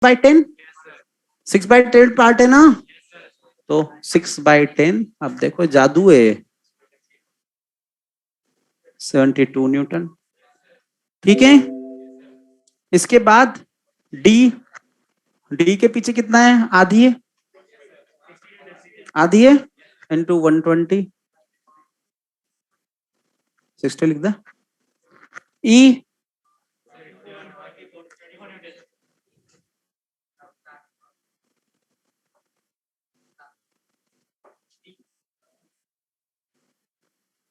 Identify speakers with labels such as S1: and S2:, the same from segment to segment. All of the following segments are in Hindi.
S1: 6/10, 6/10 पार्ट है ना, तो 6/10, अब देखो जादू है, 72 न्यूटन। ठीक है, इसके बाद डी, डी के पीछे कितना है, आधी है, आधी है इंटू 120, 60 लिख दे। ई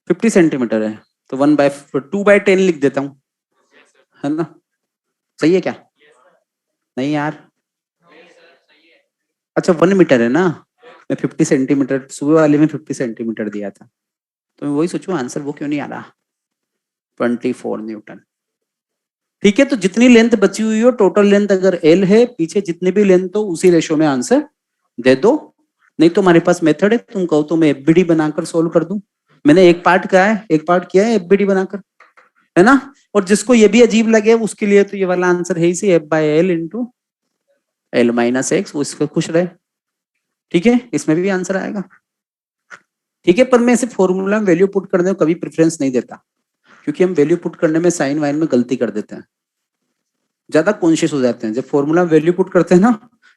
S1: फिफ्टी सेंटीमीटर है, तो 2/10 लिख देता हूं, है ना, सही है क्या? नहीं यार, अच्छा 1 मीटर है ना, मैं 50 सेंटीमीटर सुबह वाले में 50 सेंटीमीटर दिया था, तो मैं वही सोचूं आंसर वो क्यों नहीं आ रहा, 24 न्यूटन। ठीक है, तो जितनी लेंथ बची हुई हो, टोटल लेंथ अगर एल है, पीछे जितने भी लेंथ हो उसी रेशो में आंसर दे दो। नहीं तो हमारे पास मेथड है, तुम कहो तो मैं एफबीडी बनाकर सोल्व कर दूं, मैंने एक पार्ट किया है एफबीडी बनाकर, है ना। और जिसको ये भी अजीब लगे उसके लिए तो ये वाला आंसर है ही, F/L इंटू L-X, वो इसको खुश रहे। ठीक है, इसमें भी आंसर आएगा। ठीक है, पर मैं इसे फॉर्मूला में वैल्यू पुट करने को कभी प्रेफरेंस नहीं देता, क्योंकि हम वैल्यू पुट करने में साइन वाइन में गलती कर देते हैं, ज्यादा कॉन्शियस हो जाते हैं। जब फॉर्मूला में वैल्यू पुट करते हैं ना,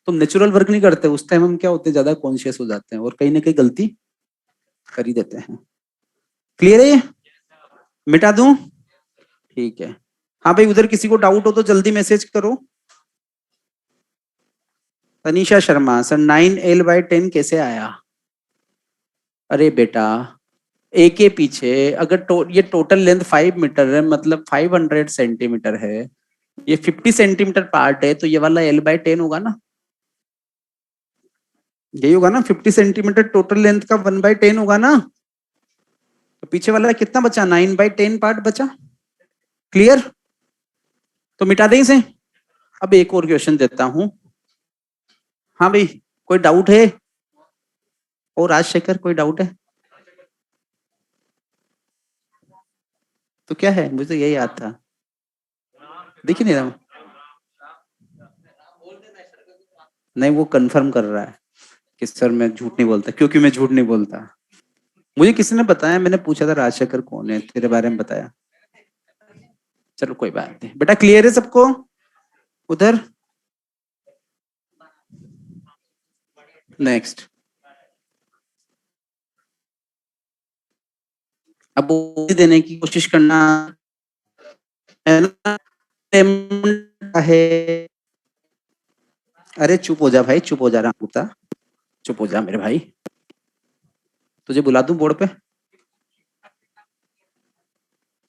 S1: तो नेचुरल वर्क नहीं करते, उस टाइम हम क्या होते हैं, ज्यादा कॉन्शियस हो जाते हैं और कहीं ना कहीं गलती कर ही देते हैं। क्लियर है ये, मिटा दूं? ठीक है, हाँ भाई, उधर किसी को डाउट हो तो जल्दी मैसेज करो। तनीषा शर्मा, सर 9L/10 कैसे आया? अरे बेटा, ए के पीछे अगर ये टोटल लेंथ 5 मीटर है, मतलब 500 सेंटीमीटर है, ये 50 सेंटीमीटर पार्ट है, तो ये वाला L/10 होगा ना, यही होगा ना, 50 सेंटीमीटर टोटल लेंथ का 1/10 होगा ना, तो पीछे वाला कितना बचा, 9/10 पार्ट बचा। क्लियर, तो मिटा दें इसे। अब एक और क्वेश्चन देता हूं। हाँ भाई, कोई डाउट है? और राजशेखर, कोई डाउट है? तो क्या है, मुझे तो यही याद था, दिख ही नहीं रहा। नहीं, वो कंफर्म कर रहा है कि सर मैं झूठ नहीं बोलता, क्योंकि मैं झूठ नहीं बोलता। मुझे किसी ने बताया, मैंने पूछा था राजशेखर कौन है, तेरे बारे में बताया। चलो कोई बात नहीं बेटा, क्लियर है सबको उधर? नेक्स्ट, अब वो देने की कोशिश करना, है ना, है। अरे चुप हो जा भाई, चुप हो जा रहा हूँ, चुप हो जा मेरे भाई, तुझे बुला दूं बोर्ड पे तो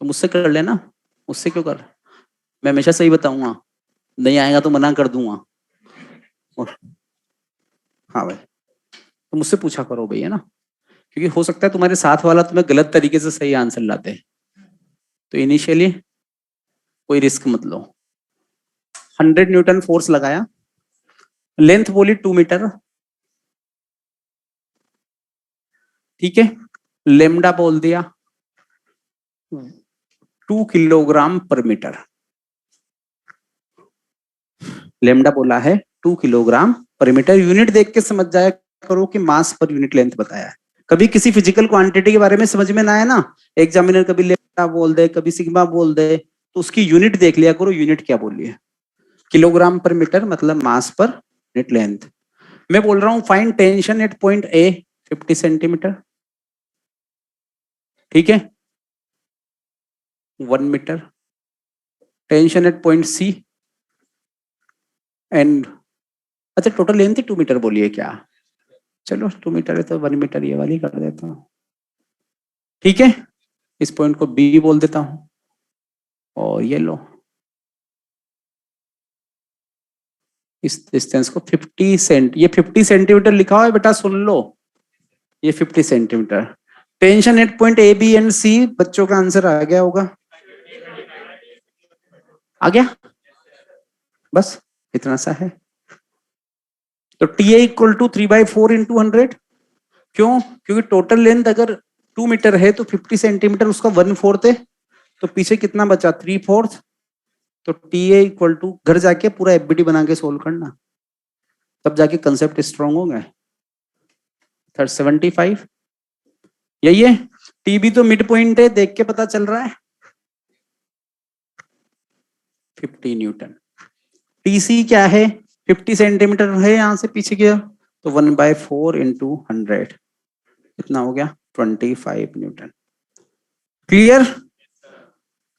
S1: मुझसे कर लेना, मुझसे क्यों कर, मैं हमेशा सही बताऊंगा, नहीं आएगा तो मना कर दूंगा। और हाँ भाई, तो मुझसे पूछा करो भाई, है ना, क्योंकि हो सकता है तुम्हारे साथ वाला तुम्हें गलत तरीके से सही आंसर लाते हैं, तो इनिशियली कोई रिस्क मत लो। 100 न्यूटन फोर्स लगाया, लेंथ बोली 2 मीटर, ठीक है, लेमडा बोल दिया 2 किलोग्राम पर मीटर, लेमडा बोला है 2 किलोग्राम पर मीटर। यूनिट देख के समझ जाया करो कि मास पर यूनिट लेंथ बताया है। कभी किसी फिजिकल क्वांटिटी के बारे में समझ में ना आए ना, एग्जामिनर कभी लेमडा बोल दे, कभी सिग्मा बोल दे, तो उसकी यूनिट देख लिया करो, यूनिट क्या बोल रही है। किलोग्राम पर मीटर मतलब मास पर यूनिट लेंथ। मैं बोल रहा हूं find tension at point A, 50 centimetre, ठीक है, 1 metre. Tension at point C and, अच्छा टोटल लेंथ ही 2 मीटर बोलिए क्या, चलो 2 मीटर है तो 1 मीटर ये वाली कर देता हूँ, ठीक है। इस पॉइंट को बी बोल देता हूं, और ये लो इस डिस्टेंस को 50 सेंट, ये 50 सेंटीमीटर लिखा हुआ है बेटा, सुन लो, ये 50 centimetre. Tension at point A B and C, बच्चों का आंसर आ गया होगा, आ गया, बस इतना सा है। तो T A equal to 3/4 into 100, क्यों, क्योंकि टोटल लेंथ अगर 2 मीटर है तो 50 सेंटीमीटर उसका 1/4 है, तो पीछे कितना बचा, 3/4, तो टी ए इक्वल टू, घर जाके पूरा एफबीटी बना के सोल्व करना, तब जाके कंसेप्ट स्ट्रांग होंगे। 75 यही है। टी भी तो मिड पॉइंट है, देख के पता चल रहा है 50 न्यूटन। टीसी क्या है, 50 सेंटीमीटर है, यहां से पीछे गया तो 1/4 इंटू 100 कितना हो गया 25 न्यूटन। क्लियर?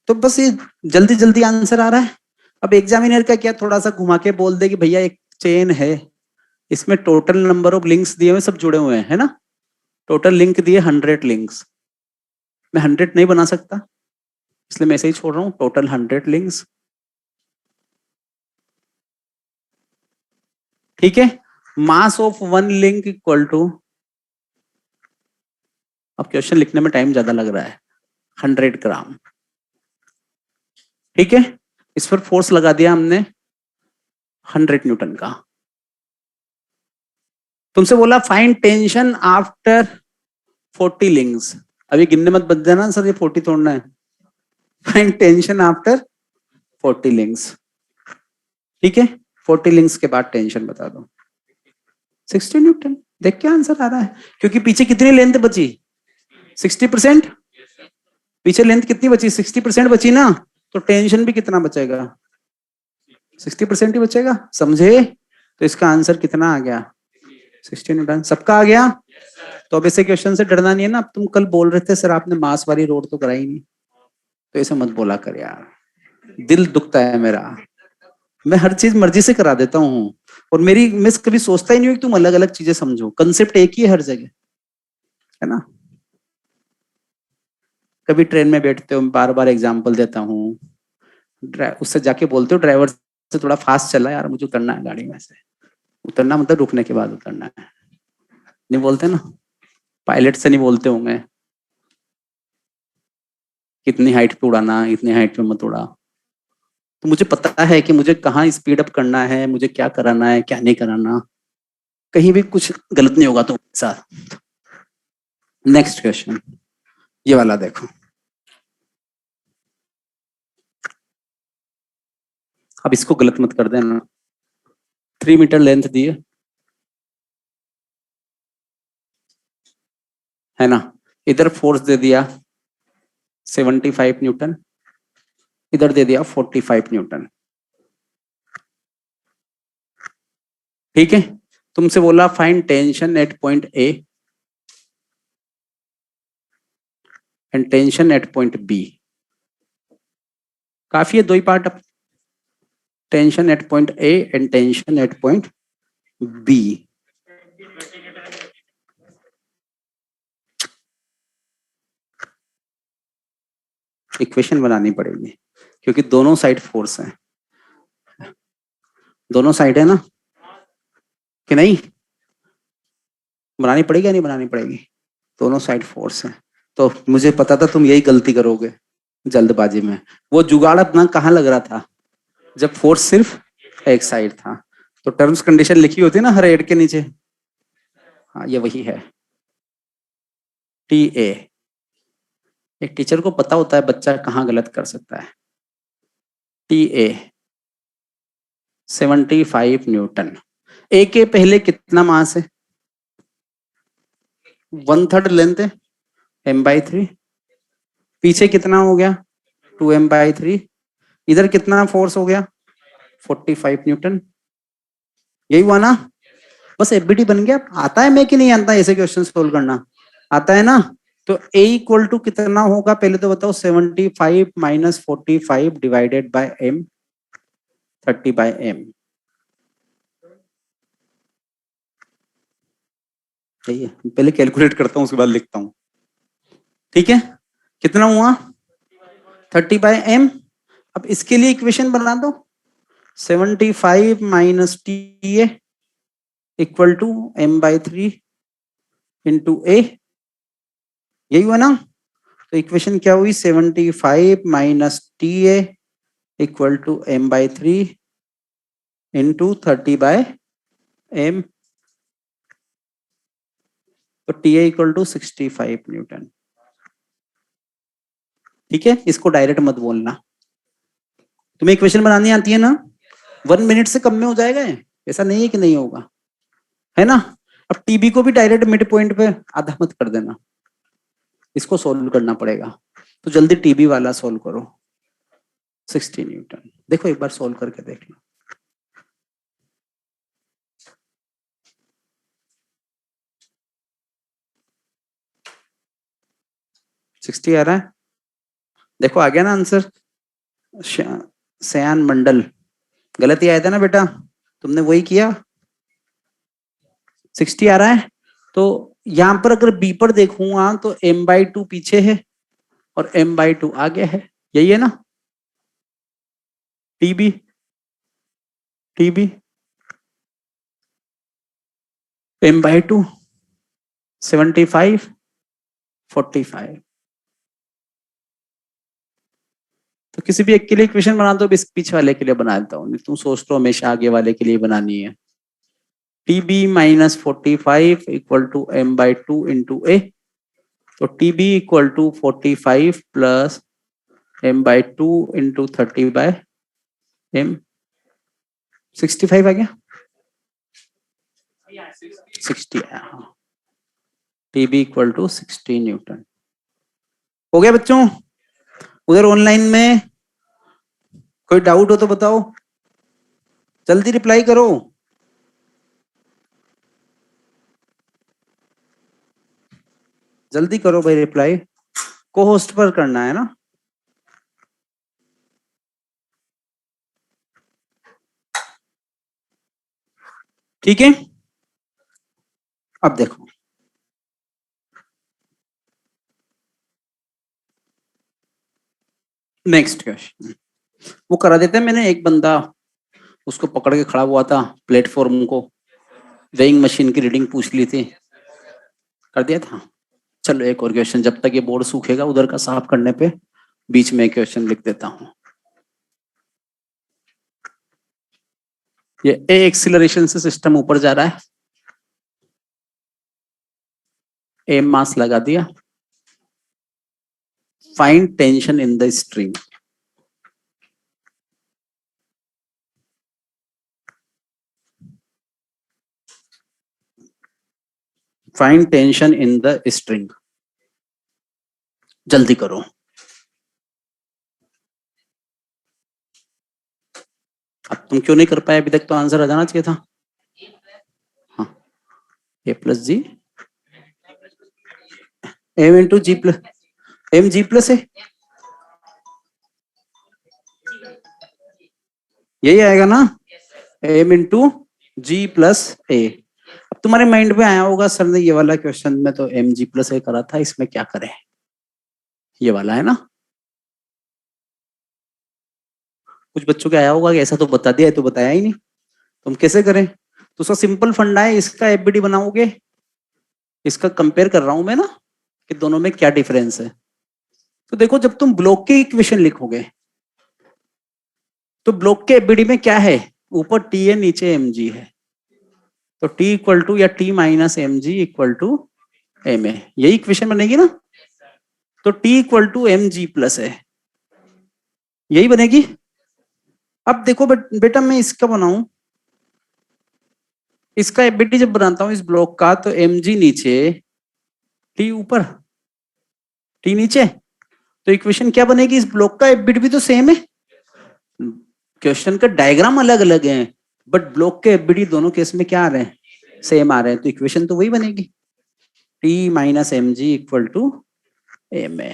S1: तो बस ये जल्दी जल्दी आंसर आ रहा है। अब एग्जामिनर का क्या, थोड़ा सा घुमा के बोल दे कि भैया एक चेन है, इसमें टोटल नंबर ऑफ लिंक्स दिए हुए, सब जुड़े हुए हैं, है ना, टोटल लिंक दिए 100 लिंक्स, मैं 100 नहीं बना सकता, इसलिए मैं ऐसे ही छोड़ रहा हूं, टोटल 100 लिंक्स। ठीक है, mass of one link equal to, अब क्वेश्चन लिखने में टाइम ज्यादा लग रहा है, 100 ग्राम। ठीक है, इस पर फोर्स लगा दिया हमने 100 न्यूटन का। तुमसे बोला फाइंड टेंशन आफ्टर 40 लिंक्स, अभी गिनने मत बच जाना सर, ये 40 तोड़ना है। Find tension after 40 links. ठीक है, 40 लिंक्स के बाद टेंशन बता दो। 60 न्यूटन। देख के आंसर आ रहा है, क्योंकि पीछे कितनी लेंथ बची, 60%। पीछे लेंथ कितनी बची, 60% बची ना, तो टेंशन भी कितना बचेगा, 60% ही बचेगा। समझे? तो इसका आंसर कितना आ गया, 60 न्यूटन। सबका आ गया? तो अब ऐसे क्वेश्चन से डरना नहीं है ना। अब तुम कल बोल रहे थे सर आपने मास वाली रोड तो कराई नहीं, तो ऐसे मत बोला कर यार, दिल दुखता है मेरा। मैं हर चीज मर्जी से करा देता हूँ, और मेरी मैं कभी सोचता ही नहीं हूँ कि तुम अलग अलग चीजें समझो, कंसेप्ट एक ही है हर जगह, है ना। कभी ट्रेन में बैठते हो, बार बार एग्जाम्पल देता हूँ, उससे जाके बोलते हो ड्राइवर से थोड़ा फास्ट चला यार, मुझे उतरना है गाड़ी में से। उतरना मतलब रुकने के बाद उतरना है, नहीं बोलते ना। पायलट से नहीं बोलते होंगे कितनी हाइट पे उड़ाना, इतनी हाइट पे मत उड़ा। तो मुझे पता है कि मुझे कहाँ स्पीड अप करना है, मुझे क्या कराना है क्या नहीं कराना, कहीं भी कुछ गलत नहीं होगा तुम्हारे साथ। नेक्स्ट क्वेश्चन, ये वाला देखो। अब इसको गलत मत कर देना। 3 मीटर लेंथ दी है ना, इधर फोर्स दे दिया 75 न्यूटन, इधर दे दिया 45 न्यूटन। ठीक है, तुमसे बोला find tension at point A and tension at point B. काफी है, दो ही part. Tension at point A and tension at point B. Equation बनानी पड़ेगी, क्योंकि दोनों साइड फोर्स है, दोनों साइड है ना, कि नहीं? बनानी पड़ेगी या नहीं बनानी पड़ेगी? दोनों साइड फोर्स है। तो मुझे पता था तुम यही गलती करोगे जल्दबाजी में। वो जुगाड़ अपना कहाँ लग रहा था, जब फोर्स सिर्फ एक साइड था। तो टर्म्स कंडीशन लिखी होती है ना हर एड के नीचे, हाँ ये वही है। टी ए, एक टीचर को पता होता है बच्चा कहाँ गलत कर सकता है। T A 75 Newton. ए के पहले कितना मास है, 1/3 लेंथ है, m/3। पीछे कितना हो गया, 2m/3। इधर कितना फोर्स हो गया, 45 न्यूटन। यही हुआ ना, बस एफबीटी बन गया। आता है मैं कि नहीं आता ऐसे क्वेश्चन सोल्व करना, आता है ना। तो ए इक्वल टू कितना होगा पहले तो बताओ, 75 minus 45 divided by M, 30/m। सही है, पहले कैलकुलेट करता हूँ उसके बाद लिखता हूँ। ठीक है, कितना हुआ 30/m। अब इसके लिए इक्वेशन बना दो, 75 minus T A equal to m/3 into A. यही हुआ ना। तो इक्वेशन क्या हुई, 75 minus T A equal to m/3 into 30/m। तो T A equal to 65 newton. ठीक है, इसको डायरेक्ट मत बोलना, तुम्हें इक्वेशन बनानी आती है ना, 1 मिनट से कम में हो जाएगा ये, ऐसा नहीं है कि नहीं होगा, है ना। अब टीबी को भी डायरेक्ट मिड पॉइंट पे आधा मत कर देना, इसको सोल्व करना पड़ेगा। तो जल्दी टीबी वाला सोल्व करो। 60 न्यूटन, देखो एक बार सोल्व करके देख लो। सिक्सटी आ रहा है, देखो आ गया ना आंसर। सयान मंडल, गलत ही आया था ना बेटा, तुमने वही किया। 60 आ रहा है, तो यहां पर अगर बी पर देखूंगा तो m/2 पीछे है और m/2 आगे है, यही है ना। TB, TB m/2 75 45। तो किसी भी एक के लिए इक्वेशन बना दो, पीछे वाले के लिए बना देता हूँ, तुम सोच लो हमेशा आगे वाले के लिए बनानी है। TB minus 45 equal to m/2 into A, तो TB equal to 45 plus m/2 into 30/m। 65 आ गया, 60 आया, हाँ। TB equal to 60 newton. हो गया बच्चों। उधर ऑनलाइन में कोई डाउट हो तो बताओ, जल्दी रिप्लाई करो। जल्दी करो भाई रिप्लाई, को होस्ट पर करना है ना। ठीक है, अब देखो नेक्स्ट क्वेश्चन, वो करा देते हैं। मैंने एक बंदा उसको पकड़ के खड़ा हुआ था प्लेटफॉर्म को, वेइंग मशीन की रीडिंग पूछ ली थी, कर दिया था। चलो एक और क्वेश्चन, जब तक ये बोर्ड सूखेगा उधर का साफ करने पे बीच में क्वेश्चन लिख देता हूं। ये ए एक्सीलरेशन से सिस्टम ऊपर जा रहा है, एम मास लगा दिया, find tension in the string. Find tension in the string, जल्दी करो। अब तुम क्यों नहीं कर पाए अभी तक, तो आंसर आ जाना चाहिए था। हाँ, ए प्लस जी, एम इंटू जी प्लस एम जी प्लस है, यही आएगा ना, एम इंटू जी प्लस ए। अब तुम्हारे माइंड में आया होगा सर ने ये वाला क्वेश्चन में तो एम जी प्लस ए करा था, इसमें क्या करें, ये वाला है ना। कुछ बच्चों के आया होगा कि ऐसा तो बता दिया है, तो बताया ही नहीं, तुम कैसे करें। तो उसका सिंपल फंडा है, इसका एफबीडी बनाओगे, इसका कंपेयर कर रहा हूं मैं ना कि दोनों में क्या डिफरेंस है। तो देखो जब तुम ब्लॉक के इक्वेशन लिखोगे तो ब्लॉक के एफबीडी में क्या है, ऊपर टी है नीचे एम जी है, तो टी इक्वल टू या T minus M G equal to M A, यही इक्वेशन बनेगी ना। तो T equal to M G plus है, यही बनेगी। अब देखो बेटा मैं इसका बनाऊं, इसका एफबीडी जब बनाता हूं इस ब्लॉक का, तो एम जी नीचे टी ऊपर, टी नीचे, तो इक्वेशन क्या बनेगी, इस ब्लॉक का एफबीडी भी तो सेम है। क्वेश्चन का डायग्राम अलग अलग है, बट ब्लॉक के एफबीडी दोनों केस में क्या आ रहे हैं, सेम आ रहे हैं, तो इक्वेशन तो वही बनेगी, T minus M G equal to M A.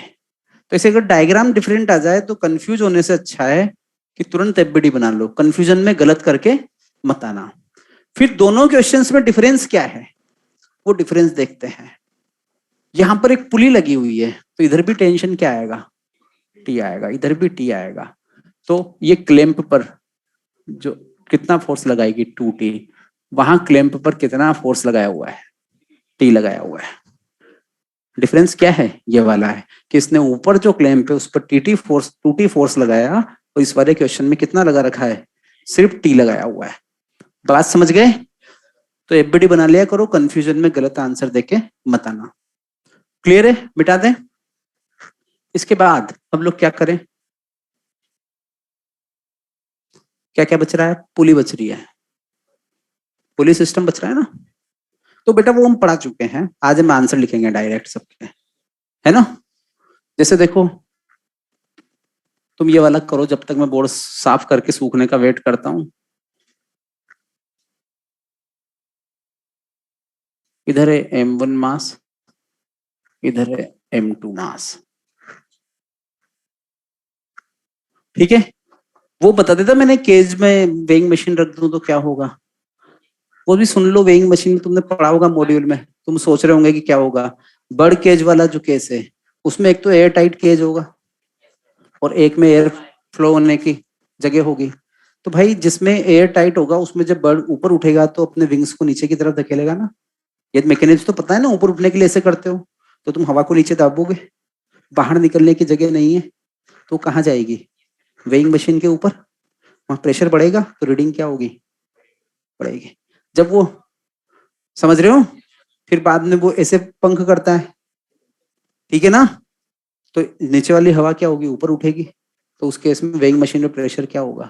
S1: तो इसे अगर डायग्राम डिफरेंट आ जाए तो कंफ्यूज होने से अच्छा है कि तुरंत एफबीडी बना लो, कंफ्यूजन में गलत करके मत आना। फिर दोनों क्वेश्चंस में डिफरेंस क्या है, वो डिफरेंस देखते हैं। यहां पर एक पुली लगी हुई है, तो इधर भी टेंशन क्या आएगा, टी आएगा, इधर भी टी आएगा। तो ये क्लैंप पर जो कितना फोर्स लगाएगी 2T, वहां क्लैंप पर कितना फोर्स लगाया हुआ है, टी लगाया हुआ है। डिफरेंस क्या है, ये वाला है कि इसने ऊपर जो क्लैंप है उस पर टीटी फोर्स 2T फोर्स लगाया, और इस वाले क्वेश्चन में कितना लगा रखा है, सिर्फ टी लगाया हुआ है। बात समझ गए। तो एफबीडी बना लिया करो, कंफ्यूजन में गलत आंसर देके मत आना। क्लियर है, मिटा दें। इसके बाद हम लोग क्या करें, क्या क्या बच रहा है? पुली बच रही है, पुली सिस्टम बच रहा है ना। तो बेटा वो हम पढ़ा चुके हैं, आज हम आंसर लिखेंगे डायरेक्ट सबके, है ना। जैसे देखो, तुम ये वाला करो जब तक मैं बोर्ड साफ करके सूखने का वेट करता हूं। इधर है M1 मास, इधर है M2 मास, ठीक है। वो बता देता मैंने केज में वेइंग मशीन रख दूं तो क्या होगा, वो भी सुन लो। वेइंग मशीन में तुमने पढ़ा होगा मॉड्यूल में, तुम सोच रहे होंगे कि क्या होगा। बर्ड केज वाला जो केस है उसमें एक तो एयर टाइट केज होगा और एक में एयर फ्लो होने की जगह होगी। तो भाई जिसमें एयर टाइट होगा उसमें जब बर्ड ऊपर उठेगा तो अपने विंग्स को नीचे की तरफ धकेलेगा ना। ये मैकेनिज्म तो पता है ना, ऊपर उठने के लिए ऐसे करते हो। तो तुम हवा को नीचे दाबोगे, बाहर निकलने की जगह नहीं है, तो कहाँ जाएगी? वेइंग मशीन के ऊपर। वहां प्रेशर बढ़ेगा तो रीडिंग क्या होगी? बढ़ेगी। जब वो, समझ रहे हो, फिर बाद में वो ऐसे पंख करता है, ठीक है ना। तो नीचे वाली हवा क्या होगी? ऊपर उठेगी। तो उस केस में वेइंग मशीन में प्रेशर क्या होगा?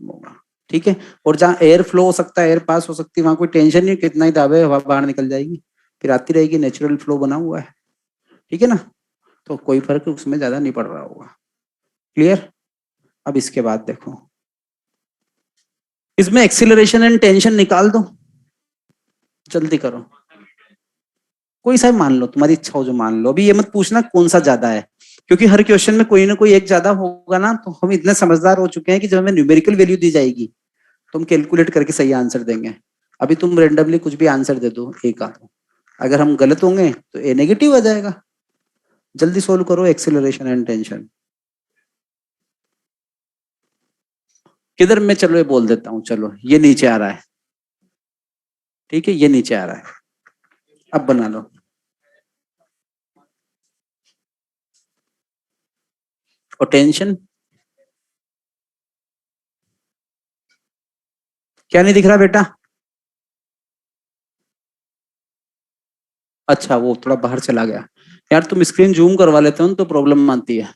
S1: होगा, ठीक है। और जहाँ एयर फ्लो हो सकता है, एयर पास हो सकती है, वहां कोई टेंशन नहीं, कितना ही दाबे हवा बाहर निकल जाएगी, फिर आती रहेगी, नेचुरल फ्लो बना हुआ है, ठीक है ना। तो कोई फर्क उसमें ज्यादा नहीं पड़ रहा होगा। क्लियर। अब इसके बाद देखो, इसमें एक्सीलरेशन एंड टेंशन निकाल दो, जल्दी करो। कोई सा भी मान लो, तुम्हारी इच्छा हो जो मान लो। अभी ये मत पूछना कौन सा ज्यादा है, क्योंकि हर क्वेश्चन में कोई ना कोई एक ज्यादा होगा ना। तो हम इतने समझदार हो चुके हैं कि जब हमें न्यूमेरिकल वैल्यू दी जाएगी तो हम कैलकुलेट करके सही आंसर देंगे। अभी तुम रेंडमली कुछ भी आंसर दे दो, ए का, अगर हम गलत होंगे तो ए नेगेटिव आ जाएगा। जल्दी सोल्व करो एक्सीलरेशन एंड टेंशन। किधर मैं, चलो ये बोल देता हूँ, चलो ये नीचे आ रहा है, ठीक है, ये नीचे आ रहा है। अब बना लो। और टेंशन क्या नहीं दिख रहा बेटा? अच्छा, वो थोड़ा बाहर चला गया। यार तुम स्क्रीन जूम करवा लेते हो ना तो प्रॉब्लम आती है।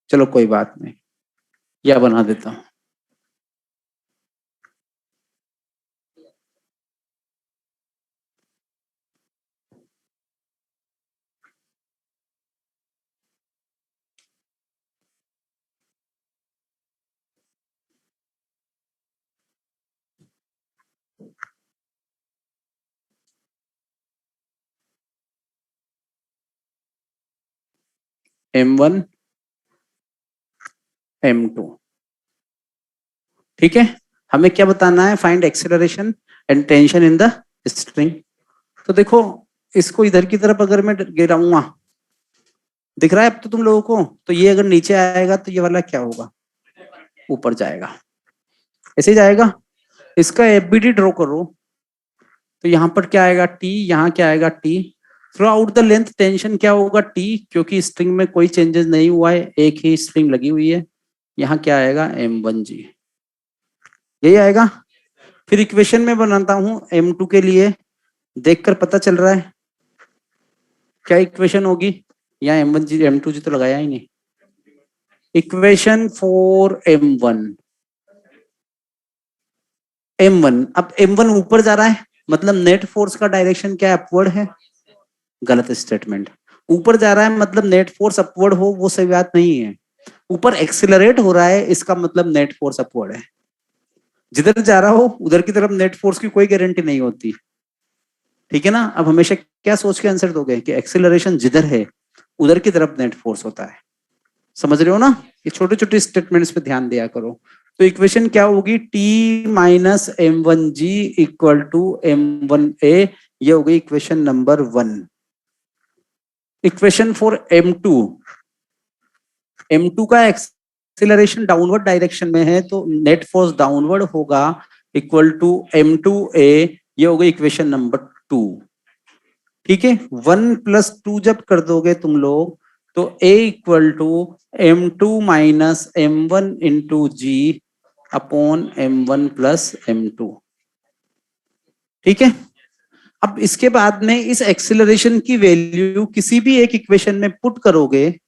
S1: चलो कोई बात नहीं, या बना देता हूँ। M1 M2, ठीक है। हमें क्या बताना है? Find acceleration and tension in the string. तो देखो, इसको इधर की तरफ अगर मैं गिराऊंगा, दिख रहा है अब तो तुम लोगों को? तो ये अगर नीचे आएगा तो ये वाला क्या होगा? ऊपर जाएगा, ऐसे ही जाएगा। इसका एफबीडी ड्रॉ करो, तो यहाँ पर क्या आएगा? टी। यहाँ क्या आएगा? T. Through out the length tension क्या होगा? टी, क्योंकि स्ट्रिंग में कोई चेंजेस नहीं हुआ है, एक ही स्ट्रिंग लगी हुई है। यहाँ क्या आएगा? M1G, यही आएगा। फिर इक्वेशन में बनाता हूँ M2 के लिए, देखकर पता चल रहा है क्या इक्वेशन होगी? यहाँ M1G M2G तो लगाया ही नहीं। इक्वेशन फॉर M1, अब M1 ऊपर जा रहा है, मतलब नेट फोर्स का डायरेक्शन क्या है? अपवर्ड है। गलत स्टेटमेंट। ऊपर जा रहा है मतलब नेट फोर्स अपवर्ड हो, वो सही बात नहीं है। ऊपर एक्सिलरेट हो रहा है, इसका मतलब नेट फोर्स अपवर्ड है। जिधर जा रहा हो उधर की तरफ नेट फोर्स की कोई गारंटी नहीं होती, ठीक है ना। अब हमेशा क्या सोच के आंसर दोगे कि एक्सिलरेशन जिधर है उधर की तरफ नेट फोर्स होता है। समझ रहे हो ना? ये छोटे छोटे स्टेटमेंट्स पे ध्यान दिया करो। तो इक्वेशन क्या होगी? T minus M1G equal to M1A, ये होगी equation number 1। Equation for M2, M2 का एक्सिलरेशन डाउनवर्ड डायरेक्शन में है तो नेट फोर्स डाउनवर्ड होगा, इक्वल टू M2A, ये होगी इक्वेशन नंबर 2, ठीक है। 1 + 2 जब कर दोगे तुम लोग तो A equal to M2 minus M1 into G upon M1 plus M2, ठीक है। अब इसके बाद में इस एक्सेलरेशन की वैल्यू किसी भी एक इक्वेशन में पुट करोगे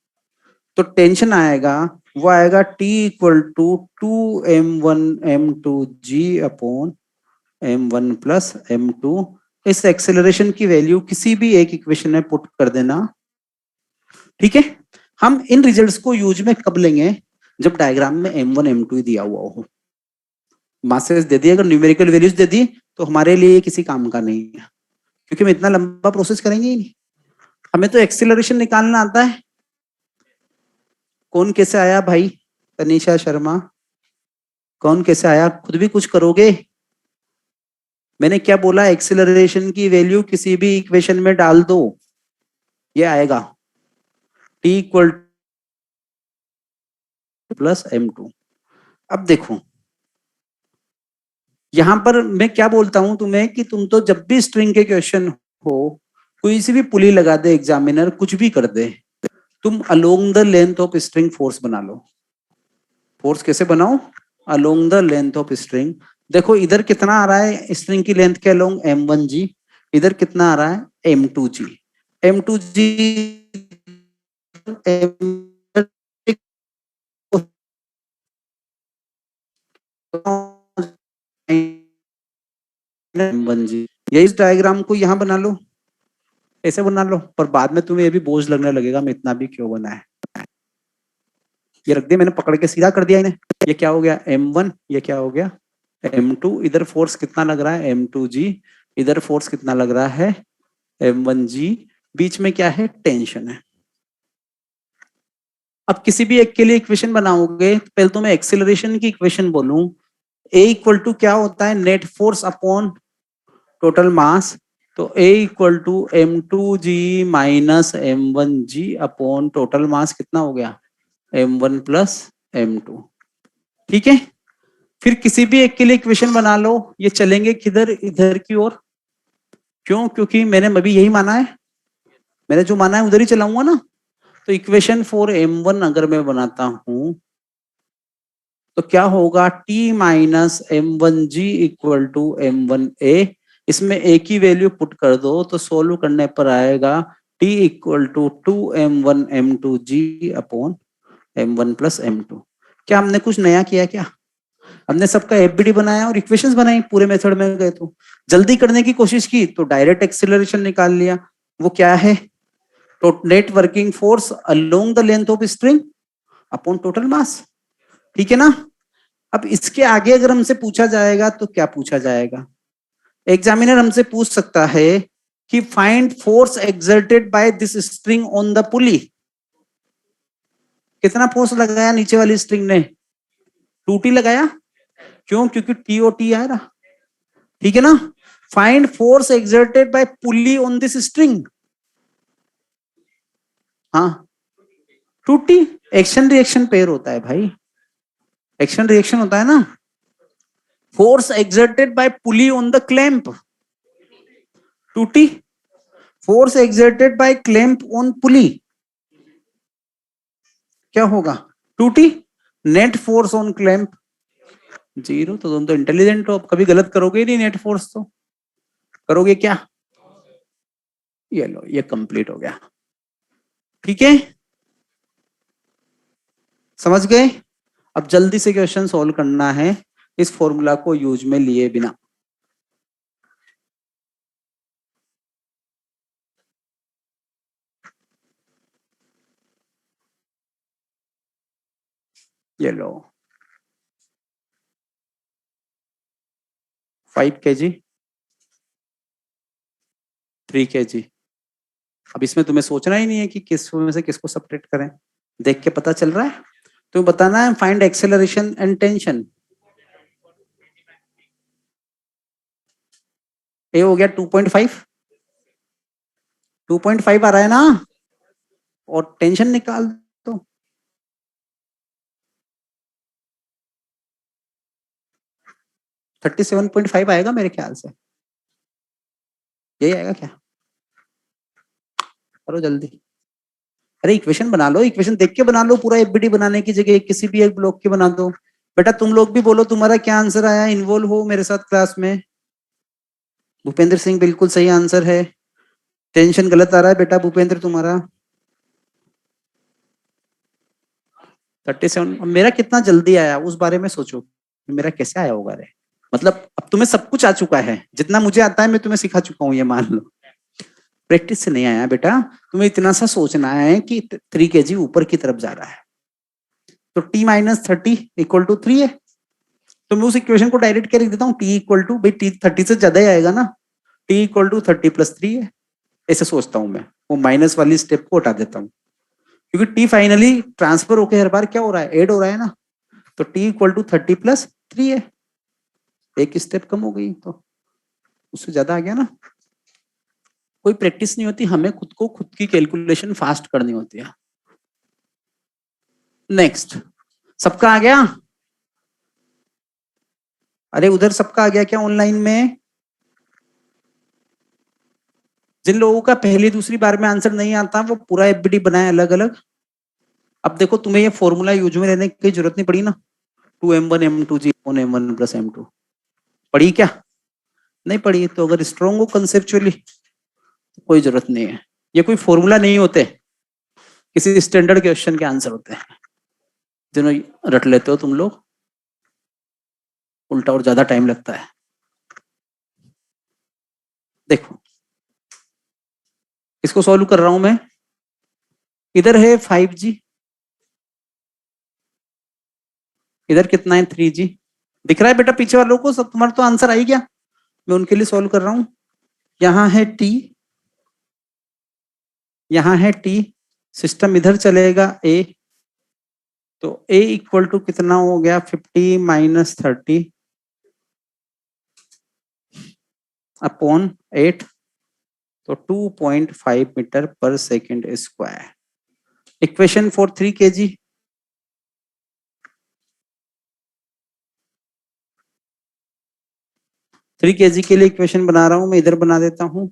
S1: तो टेंशन आएगा, वो आएगा T equal to 2m1m2g upon m1 plus m2। इस एक्सेलरेशन की वैल्यू किसी भी एक इक्वेशन में पुट कर देना। ठीक है, हम इन रिजल्ट्स को यूज में कब लेंगे? जब डायग्राम में m1 m2 ही दिया हुआ हो, मासेस दे दी, अगर न्यूमेरिकल वैल्यूज दे दी तो हमारे लिए किसी काम का नहीं है, क्योंकि हम इतना लंबा प्रोसेस करेंगे ही नहीं। हमें तो एक्सेलरेशन निकालना आता है। कौन कैसे आया भाई? तनीषा शर्मा, कौन कैसे आया? खुद भी कुछ करोगे? मैंने क्या बोला? एक्सेलरेशन की वैल्यू किसी भी इक्वेशन में डाल दो, ये आएगा T इक्वल प्लस m2। अब देखो यहां पर मैं क्या बोलता हूं तुम्हें कि तुम तो जब भी स्ट्रिंग के क्वेश्चन हो, कोई सी भी पुली लगा दे एग्जामिनर, कुछ भी कर दे, तुम along the length of string force बना लो। फोर्स कैसे बनाओ? Along the length of string. देखो इधर कितना आ रहा है स्ट्रिंग की लेंथ के अलोंग? m1g। इधर कितना आ रहा है? m2g। m2g m1g। ये इस डायग्राम को यहां बना लो, ऐसे बना लो, पर बाद में तुम्हें ये भी बोझ लगने लगेगा मैं इतना भी क्यों बनाया। ये रख दिया मैंने, पकड़ के सीधा कर दिया इन्हें। ये क्या हो गया? m1। ये क्या हो गया? m2। इधर फोर्स कितना लग रहा है? m2g। इधर फोर्स कितना लग रहा है? m1g। बीच में क्या है? टेंशन है। अब किसी भी एक के लिए इक्वेशन बनाओगे, पहले तो मैं एक्सेलरेशन की इक्वेशन बोलूं। a इक्वल टू क्या होता है? Net force upon total mass. तो a equal to m2g minus m1g upon total mass कितना हो गया? m1 plus m2। ठीक है, फिर किसी भी एक के लिए इक्वेशन बना लो। ये चलेंगे किधर? इधर की ओर। क्यों? क्योंकि मैंने अभी यही माना है, मैंने जो माना है उधर ही चलाऊंगा ना। तो इक्वेशन फॉर m1 अगर मैं बनाता हूं तो क्या होगा? T minus m1g equal to m1a। इसमें a की वैल्यू पुट कर दो तो सोल्व करने पर आएगा T equal to 2m1m2g upon m1 plus m2। क्या हमने कुछ नया किया? क्या हमने सबका एफबीडी बनाया और इक्वेशंस बनाई? पूरे मेथड में गए तो जल्दी करने की कोशिश की तो डायरेक्ट एक्सेलरेशन निकाल लिया। वो क्या है? तो net working force along the length of string upon total मास। ठीक है ना? अब इसके आगे अगर हमसे पूछा जाएगा तो क्या पूछा जाएगा? एग्जामिनर हमसे पूछ सकता है कि find force exerted by this string on the पुली। कितना फोर्स लगाया नीचे वाली स्ट्रिंग ने? 2t लगाया। क्यों? क्योंकि टीओटी आ रहा। ठीक है ना? Find force exerted by pulley on this string. हाँ, 2t। एक्शन रिएक्शन पेयर होता है भाई, एक्शन रिएक्शन होता है ना। Force exerted by pulley on the clamp 2t। Force exerted by clamp on pulley क्या होगा? 2t। Net force on clamp 0। तो तुम तो इंटेलिजेंट हो, अब कभी गलत करोगे नहीं। नेट फोर्स तो करोगे क्या? ये लो, ये कंप्लीट हो गया। ठीक है, समझ गए? अब जल्दी से क्वेश्चन सॉल्व करना है इस फॉर्मूला को यूज में लिए बिना। ये लो 5 kg 3 kg। अब इसमें तुम्हें सोचना ही नहीं है कि किस में से किसको सब्ट्रैक्ट करें, देख के पता चल रहा है। तुम्हें बताना है फाइंड एक्सेलरेशन एंड टेंशन। ए हो गया 2.5। 2.5 आ रहा है ना, और टेंशन निकाल दो। तो 37.5 आएगा मेरे ख्याल से, यही आएगा क्या? करो जल्दी। अरे इक्वेशन बना लो, इक्वेशन देख के बना लो। पूरा एफबीडी बनाने की जगह किसी भी एक ब्लॉक की बना दो। बेटा तुम लोग भी बोलो तुम्हारा क्या आंसर आया, इन्वॉल्व हो मेरे साथ क्लास में। भूपेंद्र सिंह बिल्कुल सही आंसर है। टेंशन गलत आ रहा है बेटा भूपेंद्र तुम्हारा। 37। मेरा कितना जल्दी आया उस बारे में सोचो, मेरा कैसे आया होगा रे। मतलब अब तुम्हें सब कुछ आ चुका है, जितना मुझे आता है मैं तुम्हें सिखा चुका हूँ, ये मान लो। प्रैक्टिस से नहीं आया बेटा, तुम्हें इतना सा सोचना है कि 3 kg ऊपर की तरफ जा रहा है, तो t-30 = 3 है। तो मैं उस इक्वेशन को डायरेक्ट क्या लिख देता हूँ, t भाई t 30 से ज्यादा ही आएगा ना, t = 30 + 3 है। ऐसे सोचता हूँ मैं, वो माइनस वाली स्टेप को हटा देता हूँ, क्योंकि t फाइनली ट्रांसफर होकर हर बार क्या हो रहा है, ऐड हो रहा है ना। तो t = 30 + 3 है, एक स्टेप कम हो गई, तो उससे ज्यादा आ गया ना। कोई प्रैक्टिस नहीं होती, हमें खुद को खुद की कैलकुलेशन फास्ट करनी होती है। नेक्स्ट, सबका आ गया? अरे उधर सबका आ गया क्या ऑनलाइन में? जिन लोगों का पहली दूसरी बार में आंसर नहीं आता वो पूरा एफबीडी बनाए अलग अलग। अब देखो तुम्हें ये फॉर्मूला यूज में लेने की जरूरत नहीं पड़ी ना, 2m1m2g/m1 + m2 पड़ी क्या? नहीं पड़ी। तो अगर स्ट्रॉन्ग हो कंसेप्चुअली तो कोई जरूरत नहीं है। ये कोई फॉर्मूला नहीं होते, किसी स्टैंडर्ड क्वेश्चन के आंसर होते हैं, जिन्हें रट लेते हो तुम लोग, उल्टा और ज्यादा टाइम लगता है। देखो इसको सॉल्व कर रहा हूं मैं। इधर है 5g, इधर कितना है 3g। दिख रहा है बेटा पीछे वालों को सब? तुम्हारा तो आंसर आई गया, मैं उनके लिए सॉल्व कर रहा हूं। यहाँ है t, यहाँ है t, सिस्टम इधर चलेगा a, तो a = कितना हो गया, 50 - 30/8, तो 2.5 मीटर पर second square. Equation for 3 kg। 3 kg के लिए इक्वेशन बना रहा हूं मैं, इधर बना देता हूं।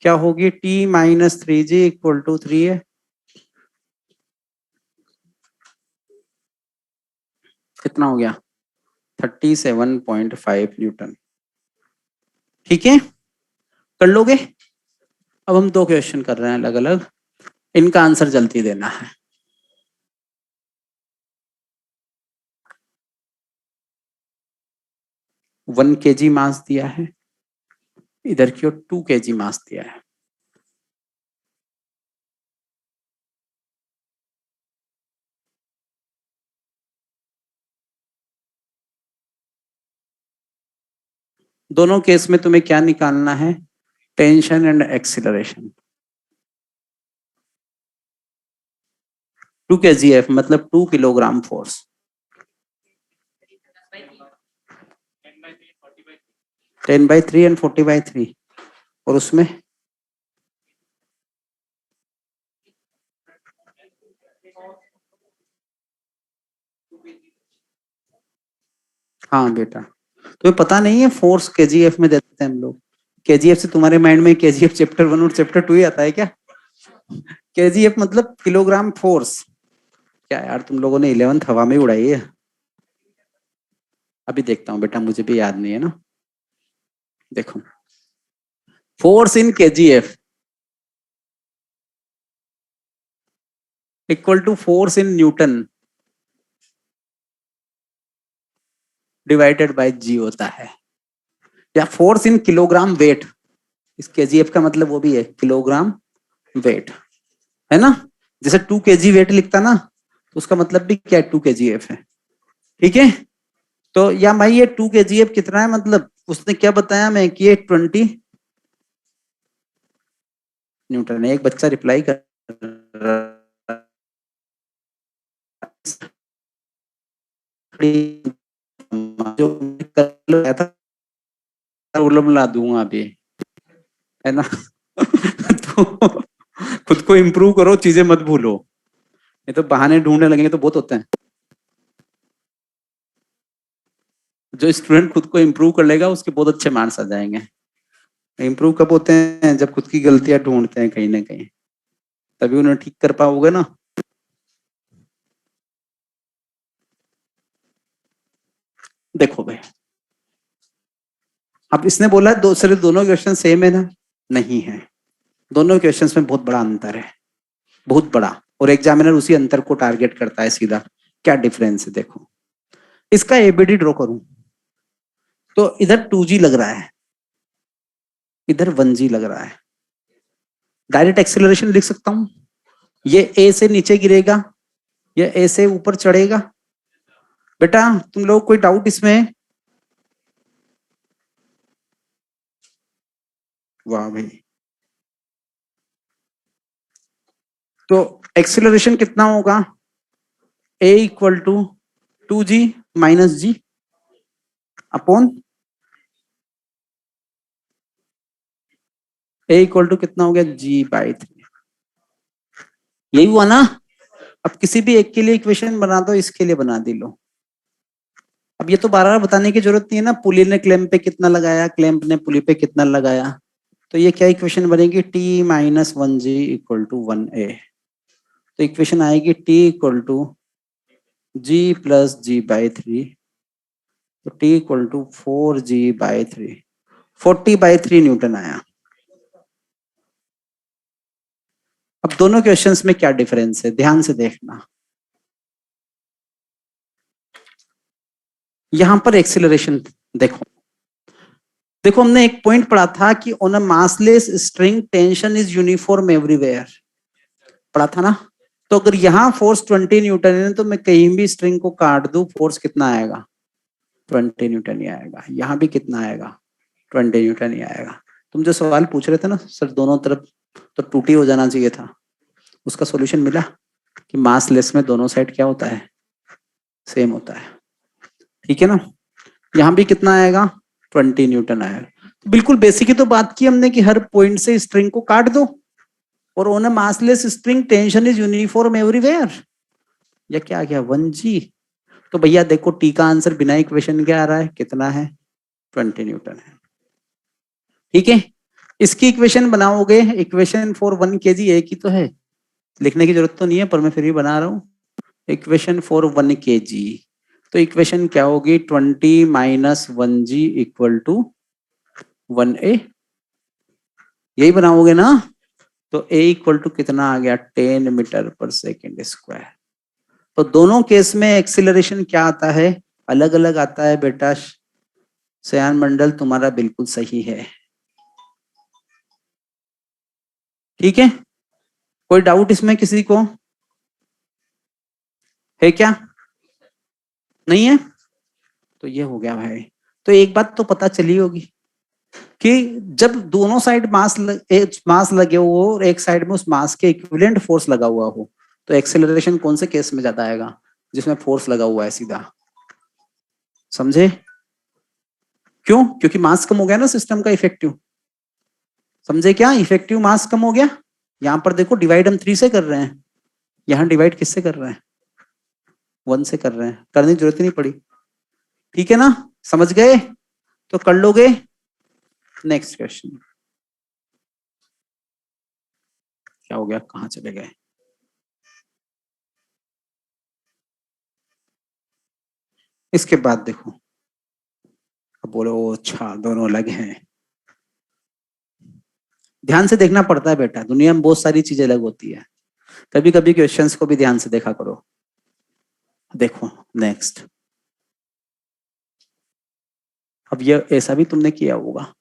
S1: क्या होगी, t-3g = 3 है। कितना हो गया, 37.5 न्यूटन। ठीक है, कर लोगे? अब हम 2 क्वेश्चन कर रहे हैं अलग अलग, इनका आंसर जल्दी देना है। वन kg मास दिया है, इधर की ओर 2 kg मास दिया है। दोनों केस में तुम्हें क्या निकालना है, टेंशन एंड एक्सीलरेशन। 2 kgf मतलब 2 किलोग्राम फोर्स। 10/3 एंड 40/3, और उसमें हाँ बेटा, तुम्हें पता नहीं है फोर्स केजीएफ में देते हैं हम लोग। केजीएफ से तुम्हारे माइंड में केजीएफ चैप्टर 1 और चैप्टर 2 ही आता है क्या? केजीएफ मतलब किलोग्राम फोर्स। क्या यार तुम लोगों ने 11th हवा में उड़ाई है। अभी देखता हूँ बेटा, मुझे भी याद नहीं है ना। देखो, force in KGF = force in newton divided by g होता है, या फोर्स इन किलोग्राम वेट। इस केजीएफ का मतलब वो भी है, किलोग्राम वेट, है ना। जैसे 2 kg वेट लिखता ना, तो उसका मतलब भी क्या है, 2 kgf है। ठीक है, तो या भाई ये 2 kgf कितना है, मतलब उसने क्या बताया मैं कि ये 20 न्यूटन है। एक बच्चा रिप्लाई कर जो कल आया था, उलम ला दूंगा अभी, है ना। तो खुद को इम्प्रूव करो, चीजें मत भूलो, ये तो बहाने ढूंढने लगेंगे तो बहुत होते हैं। जो स्टूडेंट खुद को इम्प्रूव कर लेगा उसके बहुत अच्छे मार्क्स आ जाएंगे। इम्प्रूव कब होते हैं, जब खुद की गलतियां ढूंढते हैं कहीं ना कहीं, तभी उन्हें ठीक कर पाओगे ना। देखो भाई, अब इसने बोला सिर्फ दोनों क्वेश्चन सेम है ना, नहीं है, दोनों क्वेश्चंस में बहुत बड़ा अंतर है, बहुत बड़ा, और एग्जामिनर उसी अंतर को टारगेट करता है सीधा। क्या डिफरेंस है देखो, इसका एबीडी ड्रॉ करूं तो इधर 2g लग रहा है, इधर 1g लग रहा है। डायरेक्ट एक्सेलरेशन लिख सकता हूं, ये ए से नीचे गिरेगा, ये ए से ऊपर चढ़ेगा। बेटा तुम लोग कोई डाउट इसमें? वाह भाई। तो एक्सेलरेशन कितना होगा, a equal to 2g minus g upon a equal to कितना हो गया, g/3। यही हुआ ना। अब किसी भी एक के लिए इक्वेशन बना दो, इसके लिए बना दी लो। अब ये तो बार बार बताने की जरूरत नहीं है ना, पुली ने क्लैंप पे कितना लगाया, क्लैंप ने पुली पे कितना लगाया। तो ये क्या इक्वेशन बनेगी, t minus 1g equal to 1a। तो इक्वेशन आएगी t equal to g plus g/3, तो t equal to 4g/3, 40/3 Newton आया। अब दोनों क्वेश्चंस में क्या डिफरेंस है, ध्यान से देखना। यहां पर एक्सीलरेशन देखो, देखो हमने एक पॉइंट पढ़ा था कि on a massless string tension is uniform everywhere, पढ़ा था ना। तो अगर यहाँ फोर्स 20 न्यूटन है तो मैं कहीं भी स्ट्रिंग को काट दूं, फोर्स कितना आएगा, 20 न्यूटन ही आएगा। यहाँ भी कितना आएगा, 20 न्यूटन ही आएगा। तुम जो सवाल पूछ रहे थे ना सर दोनों तरफ तो टूटी हो जाना चाहिए था, उसका सॉल्यूशन मिला कि मासलेस में दोनों साइड क्या होता है, सेम होता है। ठीक है ना। यहाँ भी कितना आएगा, 20 न्यूटन आएगा। तो बिल्कुल बेसिक ही तो बात की हमने कि हर पॉइंट से स्ट्रिंग को काट दो, और on a massless string tension is uniform everywhere. या क्या आ गया, 1g। तो भैया देखो टी का आंसर बिना इक्वेशन के आ रहा है, कितना है, 20 न्यूटन है। ठीक है, इसकी इक्वेशन बनाओगे, इक्वेशन फॉर 1 kg एक ही तो है, लिखने की जरूरत तो नहीं है, पर मैं फिर भी बना रहा हूं। इक्वेशन फॉर 1 kg, तो इक्वेशन क्या होगी, 20 minus 1g equal to 1a, यही बनाओगे ना। तो a इक्वल टू कितना आ गया, 10 मीटर पर सेकेंड स्क्वायर। तो दोनों केस में एक्सीलरेशन क्या आता है, अलग अलग आता है बेटा। सयान मंडल तुम्हारा बिल्कुल सही है। ठीक है, कोई डाउट इसमें किसी को है क्या, नहीं है? तो ये हो गया भाई। तो एक बात तो पता चली होगी कि जब दोनों साइड मास लगे हो और एक साइड में उस मास के इक्विवेलेंट फोर्स लगा हुआ हो, तो एक्सेलरेशन कौन से केस में ज्यादा आएगा, जिसमें फोर्स लगा हुआ है सीधा। समझे क्यों, क्योंकि मास कम हो गया ना सिस्टम का इफेक्टिव। समझे क्या, इफेक्टिव मास कम हो गया। यहां पर देखो डिवाइड हम 3 से कर रहे हैं, यहां डिवाइड किससे कर रहे हैं, 1 से कर रहे हैं, करने की जरूरत ही नहीं पड़ी। ठीक है ना, समझ गए, तो कर लोगे। नेक्स्ट क्वेश्चन, क्या हो गया, कहां चले गए। इसके बाद देखो, अब बोलो अच्छा दोनों अलग हैं। ध्यान से देखना पड़ता है बेटा, दुनिया में बहुत सारी चीजें अलग होती है, कभी कभी क्वेश्चंस को भी ध्यान से देखा करो। देखो नेक्स्ट, अब ये ऐसा भी तुमने किया होगा,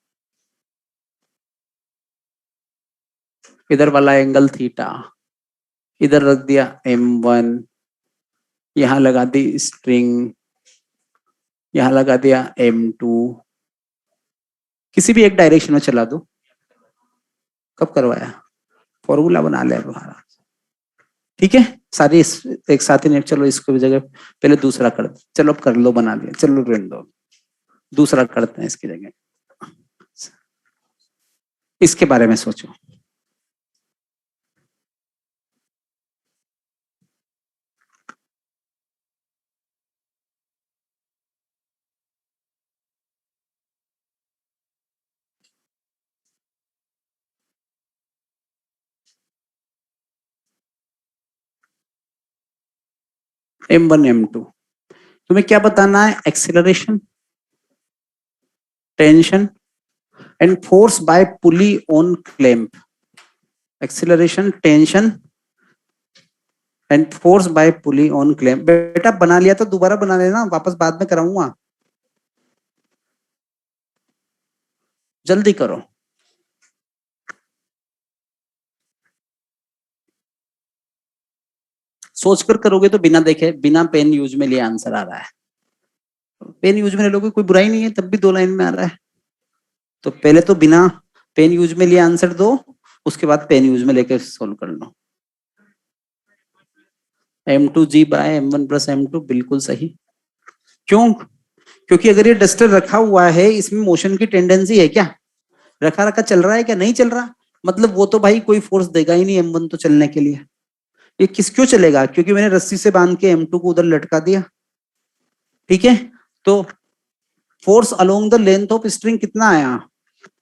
S1: इधर वाला एंगल थीटा, इधर रख दिया m1, यहां लगा दी स्ट्रिंग, यहां लगा दिया m2, किसी भी एक डायरेक्शन में चला दो। कब करवाया, फॉर्मूला बना लिया तुम्हारा। ठीक है, सारी एक साथ ही नहीं, चलो इसको भी जगह पहले दूसरा कर दो, चलो अब कर लो, बना लिया, चलो रहने दो, दूसरा करते हैं इसकी जगह। इसके बारे में सोचो, m1 m2, तुम्हें क्या बताना है, acceleration, tension, and force by pulley on clamp, acceleration, tension and force by pulley on clamp. बेटा बना लिया तो दोबारा बना लेना, वापस बाद में कराऊंगा, जल्दी करो। सोचकर करोगे तो बिना देखे, बिना पेन यूज में लिए आंसर आ रहा है। पेन यूज में ले लोगे कोई बुराई नहीं है, तब भी 2 लाइन में आ रहा है। तो पहले तो बिना पेन यूज में लिए आंसर दो, उसके बाद पेन यूज में लेकर सोल्व कर लो। M2G bye M1 plus M2, बिल्कुल सही। क्यों? क्योंकि अगर ये डस्टर रखा हुआ है, इसमें मोशन की टेंडेंसी है क्या? रखा रखा चल रहा है क्या? नहीं चल रहा, मतलब वो तो भाई कोई फोर्स देगा ही नहीं M1 तो चलने के लिए। ये क्यों चलेगा? क्योंकि मैंने रस्सी से बांध के M2 को उधर लटका दिया। ठीक है, तो force along the length of string कितना आया?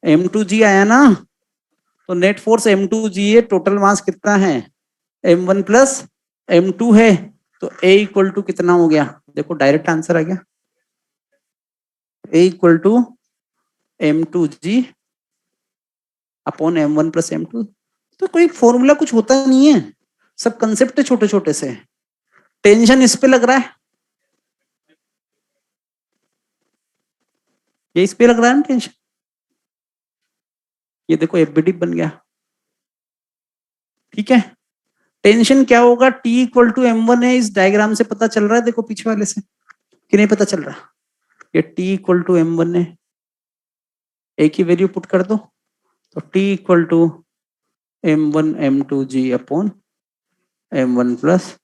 S1: M2G आया ना, तो नेट फोर्स M2G है, टोटल मास कितना है? M1 प्लस M2 है, तो A इक्वल टू कितना हो गया? देखो डायरेक्ट आंसर आ गया, A equal to M2G upon M1 plus M2। तो कोई फॉर्मूला कुछ होता नहीं है, सब कंसेप्ट है छोटे छोटे से। टेंशन इस पे लग रहा है, ये इस पे लग रहा है ना टेंशन। ये देखो एफबीडी बन गया। ठीक है, टेंशन क्या होगा? T इक्वल टू M1 है, इस डायग्राम से पता चल रहा है, देखो पीछे वाले से, कि नहीं पता चल रहा? ये T इक्वल टू M1 है, एक ही वैल्यू पुट कर दो, तो T equal to M1 M2G upon M1 plus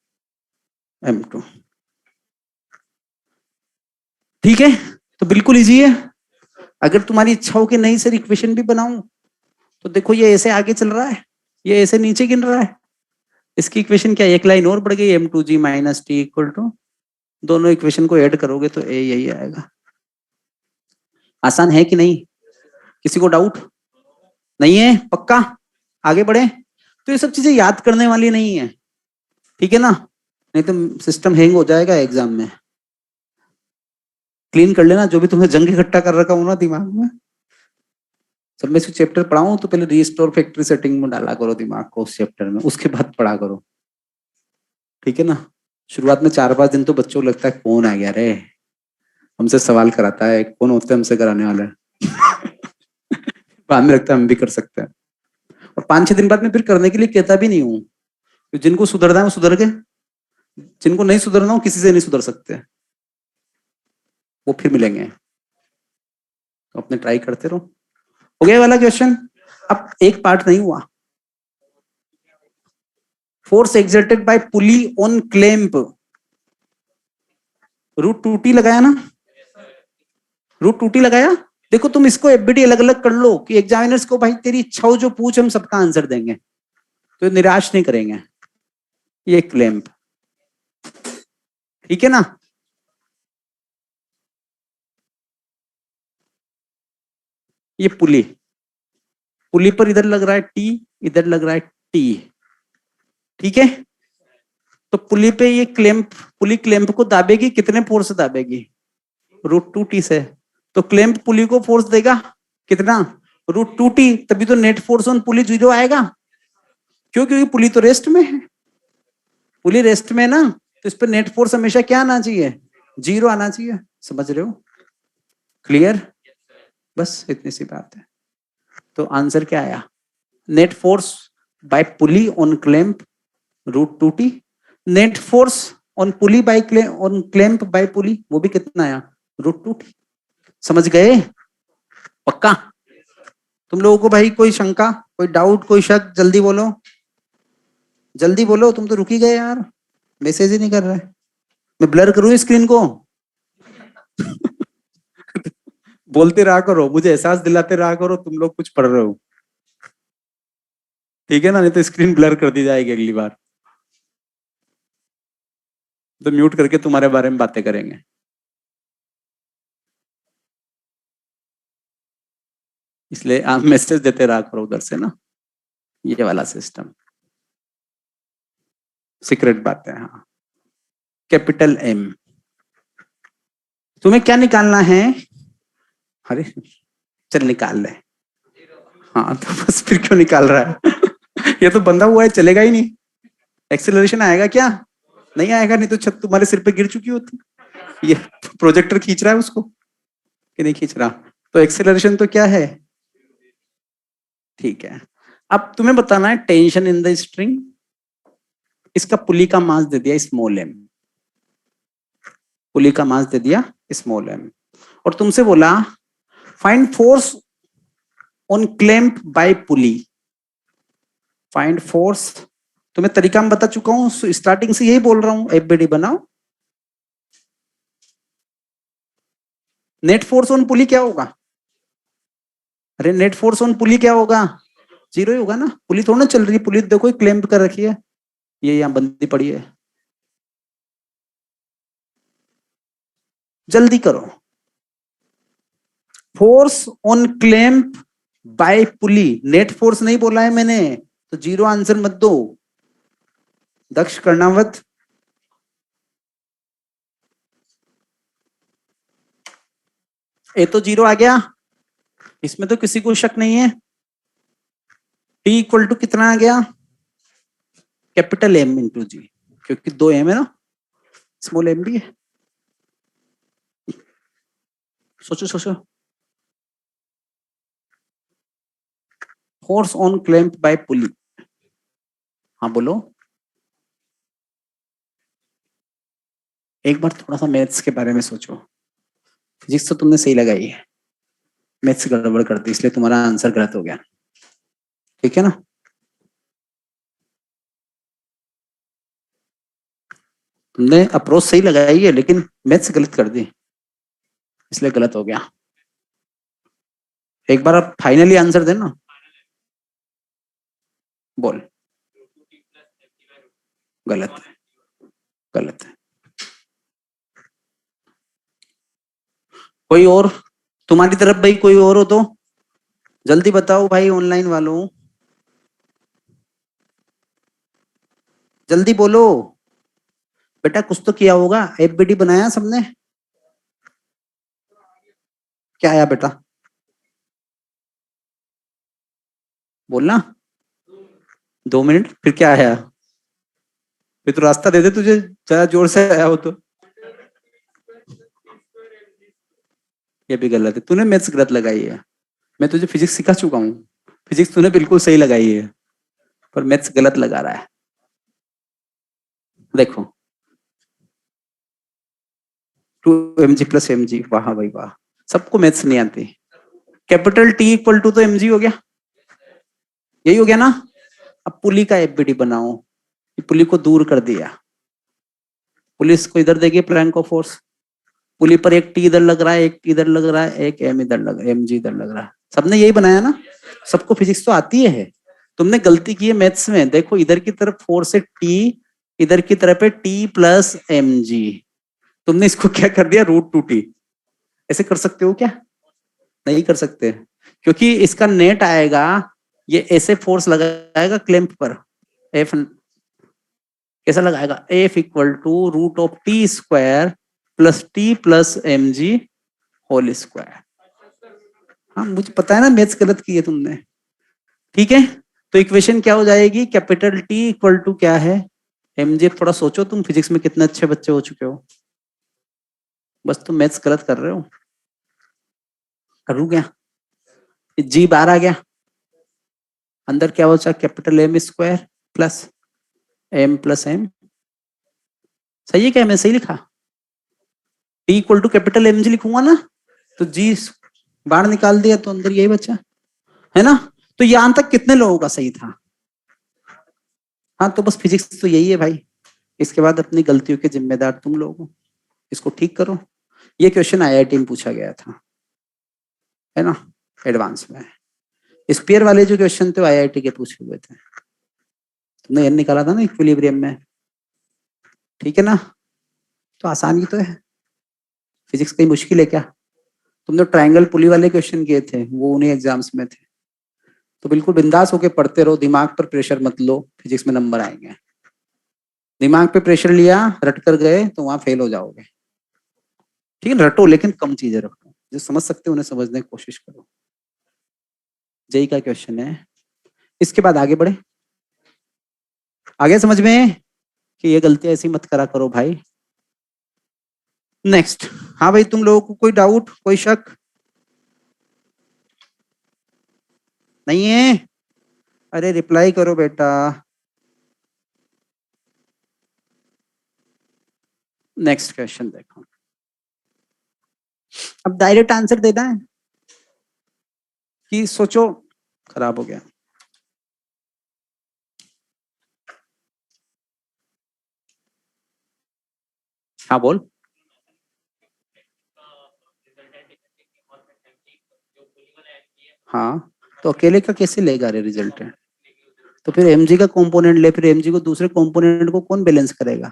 S1: M2। ठीक है, तो बिल्कुल इजी है। अगर तुम्हारी इच्छा हो कि नई सर इक्वेशन भी बनाऊं, तो देखो ये ऐसे आगे चल रहा है, ये ऐसे नीचे गिन रहा है, इसकी इक्वेशन क्या, एक लाइन और बढ़ गई, M2G minus T equal to, दोनों इक्वेशन को ऐड करोगे तो ए यही आएगा। आसान है कि नहीं? किसी को डाउट नहीं है? पक्का आगे बढ़े? तो ये सब चीजें याद करने वाली नहीं है, ठीक है ना, नहीं तो सिस्टम हैंग हो जाएगा एग्जाम में। क्लीन कर लेना जो भी तुमने जंग इकट्ठा कर रखा हो ना दिमाग में। जब मैं चैप्टर पढ़ाऊं तो पहले रीस्टोर फैक्ट्री सेटिंग में डाला करो दिमाग को उस चैप्टर में, उसके बाद पढ़ा करो, ठीक है ना। शुरुआत में 4-5 दिन तो बच्चों को लगता है कौन आ गया रे, हमसे सवाल कराता है, कौन होते हैं हमसे कराने वाले। बाद में लगता है हम भी कर सकते हैं, और 5-6 दिन बाद में फिर करने के लिए कहता भी नहीं हूँ। तो जिनको सुधरना है वो सुधर गए, जिनको नहीं सुधरना हो किसी से नहीं सुधर सकते, वो फिर मिलेंगे। तो अपने ट्राई करते रहो। हो गया वाला क्वेश्चन? अब एक पार्ट नहीं हुआ, force exerted by pulley on clamp, √2T लगाया ना, √2T लगाया। देखो तुम इसको एफबीडी अलग अलग कर लो कि एग्जामिनर्स को भाई तेरी इच्छा हो जो पूछ हम सबका आंसर देंगे, तो निराश नहीं करेंगे। ये क्लैंप, ठीक है ना। ये पुली, पुली पर इधर लग रहा है T, इधर लग रहा है T, ठीक है। तो पुली पे ये क्लैंप, पुली क्लैंप को दाबेगी, कितने फोर्स से दाबेगी? √2T से। तो क्लैंप पुली को फोर्स देगा कितना? √2T, तभी तो नेट फोर्स ऑन पुली 0 आएगा। क्यों? क्योंकि पुली तो रेस्ट में है, पुली रेस्ट में ना, तो इस पर नेट फोर्स हमेशा क्या आना चाहिए? 0 आना चाहिए। समझ रहे हो? क्लियर? बस इतनी सी बात है। तो आंसर क्या आया? Net force by pulley on clamp √2T, net force on pulley by on clamp by pulley, वो भी कितना आया? √2T। समझ गए? पक्का? तुम लोगों को भाई कोई शंका, कोई डाउट, कोई शक? जल्दी बोलो, जल्दी बोलो, तुम तो रुक ही गए यार, मैसेज ही नहीं कर रहे। मैं ब्लर करूं स्क्रीन को? बोलते रहा करो, मुझे एहसास दिलाते रहा करो तुम लोग कुछ पढ़ रहे हो, ठीक है ना, नहीं तो स्क्रीन ब्लर कर दी जाएगी अगली बार, तो म्यूट करके तुम्हारे बारे में बातें करेंगे। इसलिए आप मैसेज देते रहा करो उधर से ना, ये वाला सिस्टम, सीक्रेट बात है। हाँ, कैपिटल M। तुम्हें क्या निकालना है? अरे चल निकाल ले, हाँ तो बस फिर क्यों निकाल रहा है? ये तो बंधा हुआ है, चलेगा ही नहीं। एक्सेलरेशन आएगा क्या? नहीं आएगा, नहीं तो छत तुम्हारे सिर पे गिर चुकी होती। ये प्रोजेक्टर खींच रहा है उसको कि नहीं खींच रहा? तो एक्सेलरेशन तो क्या है? ठीक है। अब तुम्हें बताना है टेंशन इन द स्ट्रिंग। इसका पुली का मास दे दिया स्मॉल एम, पुली का मास दे दिया स्मॉल एम, और तुमसे बोला find force on clamp by pulley. Find force, तुम्हें तरीका मैं बता चुका हूं, स्टार्टिंग से यही बोल रहा हूं, एफबीडी बनाओ। नेट फोर्स ऑन पुली क्या होगा? अरे नेट फोर्स ऑन पुली क्या होगा? जीरो ही होगा ना, पुली थोड़ा ना चल रही है, पुली देखो क्लैंप कर रखी है, ये यहां बंदी पड़ी है। जल्दी करो। Force on clamp by pulley, net force नहीं बोला है मैंने, तो जीरो आंसर मत दो। दक्ष कर्णावत, ए तो जीरो आ गया, इसमें तो किसी को शक नहीं है। टी इक्वल टू कितना आ गया? कैपिटल एम इंटू जी, क्योंकि दो एम है ना, स्मॉल एम भी है। सोचो सोचो। फोर्स ऑन क्लैंप बाय पुली, हाँ बोलो। एक बार थोड़ा सा मैथ्स के बारे में सोचो। फिजिक्स तो तुमने सही लगाई है, मैथ्स गड़बड़ कर दी, इसलिए तुम्हारा आंसर गलत हो गया। ठीक है ना? तुमने अप्रोच सही लगाई है, लेकिन मैथ्स गलत कर दी, इसलिए गलत हो गया। एक बार आप फाइनली आंसर देना। बोल। गलत है, गलत है। कोई और तुम्हारी तरफ भाई, कोई और हो तो जल्दी बताओ भाई, ऑनलाइन वालों जल्दी बोलो। बेटा कुछ तो किया होगा, एफबीडी बनाया सबने? क्या आया बेटा? बोलना। 2 मिनट, फिर क्या आया? फिर तो रास्ता दे दे तुझे, ज्यादा जोर से आया हो तो। ये भी गलत है, तूने मैथ्स गलत लगाई है। मैं तुझे फिजिक्स सिखा चुका हूँ, फिजिक्स तूने बिल्कुल सही लगाई है, पर मैथ्स गलत लगा रहा है। देखो, 2 mg + mg, वाह भाई वाह, सबको मैथ्स नहीं आती। कैपिटल टी इक्वल टू तो mg हो गया, यही हो गया ना? अब पुली का एफबीडी बनाओ, पुली को दूर कर दिया, पुलिस को इधर देखिए, प्लैंक ऑफ फोर्स, पुली पर एक टी इधर लग रहा है, एक इधर लग रहा है, एक एम इधर लग, एम जी इधर लग रहा है। सबने यही बनाया ना, सबको फिजिक्स तो आती है। तुमने गलती की है मैथ्स में, देखो इधर की तरफ फोर्स है टी, इधर की तरफ है T+mg, तुमने इसको क्या कर दिया, √2t। ऐसे कर सकते हो क्या? नहीं कर सकते, क्योंकि इसका नेट आएगा, ये ऐसे फोर्स लगाएगा क्लैंप पर, एफ कैसा लगाएगा, F equal to √(t²) + T+mg whole square. हाँ मुझे पता है ना, मैथ्स गलत की है तुमने। ठीक है, तो इक्वेशन क्या हो जाएगी, कैपिटल टी इक्वल टू क्या है, mg। थोड़ा सोचो, तुम फिजिक्स में कितने अच्छे बच्चे हो चुके हो, बस तुम मैथ्स गलत कर रहे हो। करूँ क्या? जी बाहर आ गया, अंदर क्या बचा, कैपिटल M² प्लस M+m। सही है क्या, मैं सही लिखा? T equal to capital mg लिखूंगा ना, तो जी बाहर निकाल दिया, तो अंदर यही बचा है ना। तो यहां तक कितने लोगों का सही था? हाँ तो बस फिजिक्स तो यही है भाई, इसके बाद अपनी गलतियों के जिम्मेदार तुम लोग हो, इसको ठीक करो। ये क्वेश्चन आईआईटी में पूछा गया था, है ना, एडवांस में। स्पीयर वाले जो क्वेश्चन थे आईआईटी के पूछे हुए थे, तुमने एन निकाला था ना इक्विलिब्रियम में, ठीक है ना? तो आसान ही तो है, फिजिक्स कहीं मुश्किल है क्या? तुमने ट्रायंगल पुली वाले क्वेश्चन किए थे, वो उन्हीं एग्जाम्स में थे। तो बिल्कुल बिंदास होके पढ़ते रहो, दिमाग पर प्रेशर मत लो, फिजिक्स में नंबर आएंगे। दिमाग पे प्रेशर लिया, रट कर गए तो वहां फेल हो जाओगे। ठीक है, रटो लेकिन कम चीजें रखो, जो समझ सकते हो उन्हें समझने की कोशिश करो। जेई का क्वेश्चन है। इसके बाद आगे बढ़े, आगे समझ में कि ये गलती ऐसी मत करा करो भाई। नेक्स्ट, हाँ भाई तुम लोगों को कोई डाउट, कोई शक नहीं है? अरे रिप्लाई करो बेटा। नेक्स्ट क्वेश्चन देखो, अब डायरेक्ट आंसर देना है कि सोचो। खराब हो गया। हाँ बोल। हाँ तो अकेले का कैसे लेगा रे रिजल्ट है? तो फिर एमजी का कंपोनेंट ले, फिर एमजी को दूसरे कंपोनेंट को कौन बैलेंस करेगा?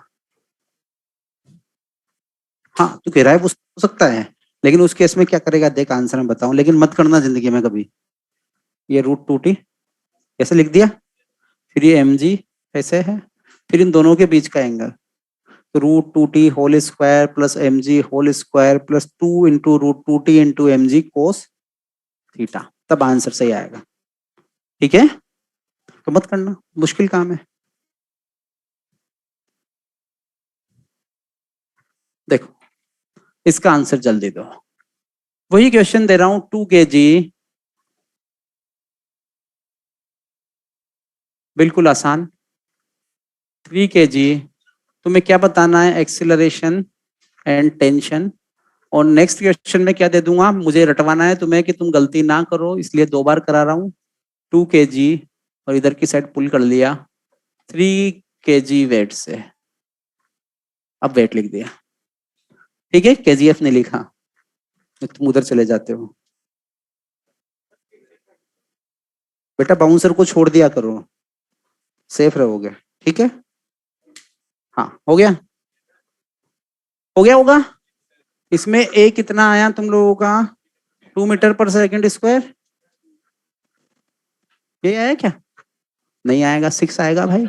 S1: हाँ तू कह रहा है वो हो सकता है, लेकिन उस केस में क्या करेगा देख, आंसर में बताऊं, लेकिन मत करना जिंदगी में कभी। ये रूट टू टी कैसे लिख दिया, फिर ये एम जी ऐसे है, फिर इन दोनों के बीच का angle root two T whole square plus M G whole square plus 2 × √2t × M G cos theta, तब आंसर सही आएगा। ठीक है, तो मत करना, मुश्किल काम है। देखो इसका आंसर जल्दी दो, वही क्वेश्चन दे रहा हूं, 2 kg, बिल्कुल आसान। 3 kg, तुम्हें क्या बताना है, एक्सिलरेशन एंड टेंशन। और नेक्स्ट क्वेश्चन में क्या दे दूंगा, मुझे रटवाना है तुम्हें कि तुम गलती ना करो, इसलिए 2 बार करा रहा हूं। 2 kg और इधर की साइड पुल कर लिया 3 kg वेट से, अब वेट लिख दिया। ठीक है, केजीएफ ने लिखा, तुम उधर चले जाते हो। बेटा बाउंसर को छोड़ दिया करो, सेफ रहोगे। ठीक है, हाँ हो गया, हो गया होगा। इसमें ए कितना आया तुम लोगों का, 2 मीटर/सेकंड स्क्वायर, ये आया क्या? नहीं आएगा, 6 आएगा भाई।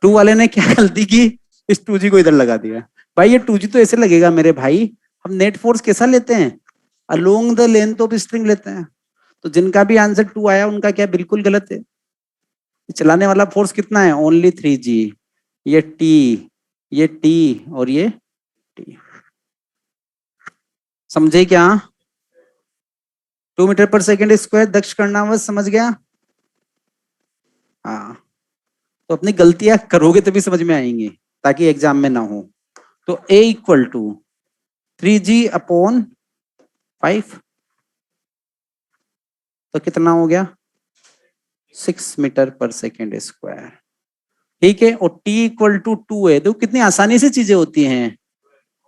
S1: टू वाले ने क्या गलती की, इस 2G को इधर लगा दिया। भाई ये 2G तो ऐसे लगेगा मेरे भाई, हम नेट फोर्स कैसा लेते हैं, along the length of string लेते हैं। तो जिनका भी आंसर 2 आया उनका क्या बिल्कुल गलत है। चलाने वाला फोर्स कितना है, ओनली 3G, ये टी, ये टी और ये टी। समझे क्या? 2 मीटर/सेकंड स्क्वायर, दक्ष करनावत समझ गया? हाँ, तो अपनी गलतियां करोगे तभी समझ में आएंगी, ताकि एग्जाम में ना हो। तो A = 3G/5, तो कितना हो गया, 6 मीटर/सेकंड स्क्वायर। ठीक है, और T = 2 है। देखो कितनी आसानी से चीजें होती हैं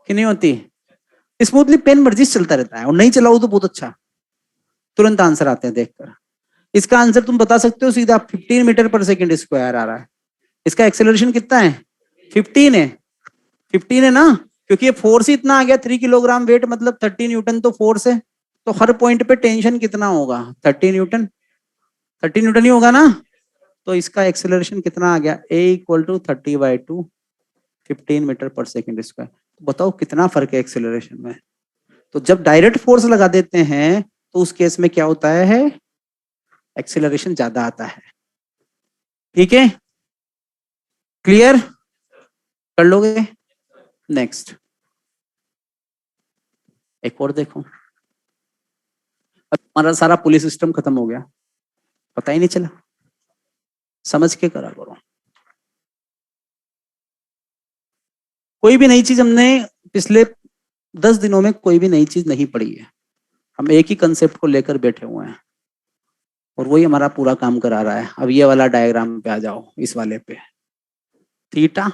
S1: कि नहीं होती। स्मूथली पेन मर्जी से चलता रहता है, और नहीं चलाओ तो बहुत अच्छा, तुरंत आंसर आते हैं देखकर। इसका आंसर तुम बता सकते हो सीधा, 15 मीटर/सेकंड स्क्वायर आ रहा है। इसका एक्सेलरेशन कितना है, 15 है। 15 है ना, क्योंकि ये फोर्स ही इतना आ गया, 3 किलोग्राम वेट मतलब 30 न्यूटन तो फोर्स है। तो हर पॉइंट पे टेंशन कितना होगा, 30 न्यूटन, 30 न्यूटन ही होगा ना। तो इसका एक्सेलरेशन कितना आ गया, A = 30/2, 15 मीटर/सेकंड स्क्वायर। बताओ कितना फर्क है एक्सेलरेशन में। तो जब डायरेक्ट फोर्स लगा देते हैं तो उस केस में क्या होता है, एक्सेलरेशन ज्यादा आता है। ठीक है, क्लियर, कर लोगे? नेक्स्ट, एक और देखो। अब हमारा सारा पुलिस सिस्टम खत्म हो गया, पता ही नहीं चला, समझ के करा करो। कोई भी नई चीज हमने पिछले 10 दिनों में कोई भी नई चीज नहीं पढ़ी है, हम एक ही कंसेप्ट को लेकर बैठे हुए हैं, और वही हमारा पूरा काम करा रहा है। अब ये वाला डायग्राम पे आ जाओ, इस वाले पे, थीटा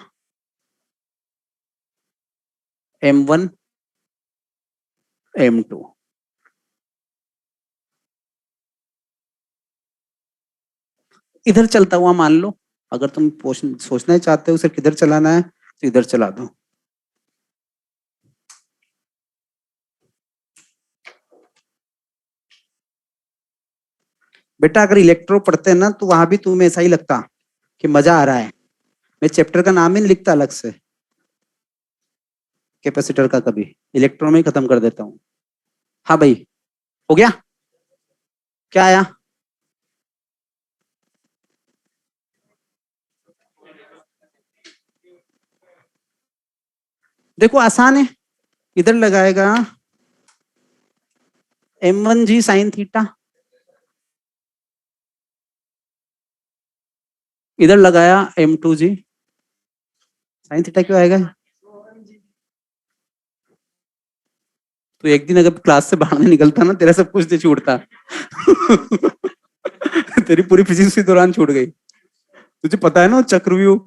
S1: M1 M2, इधर चलता हुआ मान लो। अगर तुम सोचना चाहते हो सिर्फ किधर चलाना है तो इधर चला दो। बेटा अगर इलेक्ट्रो पढ़ते हैं ना तो वहां भी तुम्हें ऐसा ही लगता कि मजा आ रहा है। मैं चैप्टर का नाम ही नहीं लिखता अलग से कैपेसिटर का, कभी इलेक्ट्रो में ही खत्म कर देता हूँ। हाँ भाई, हो गया, क्या आया? देखो आसान है, इधर लगाएगा m1g साइन थीटा, इधर लगाया m2g साइन थीटा, क्यों आएगा? तो एक दिन अगर क्लास से बाहर नहीं निकलता ना, तेरा सब कुछ दे छूटता। तेरी पूरी फिजिक्स के दौरान छूट गई। तुझे पता है ना चक्रव्यूह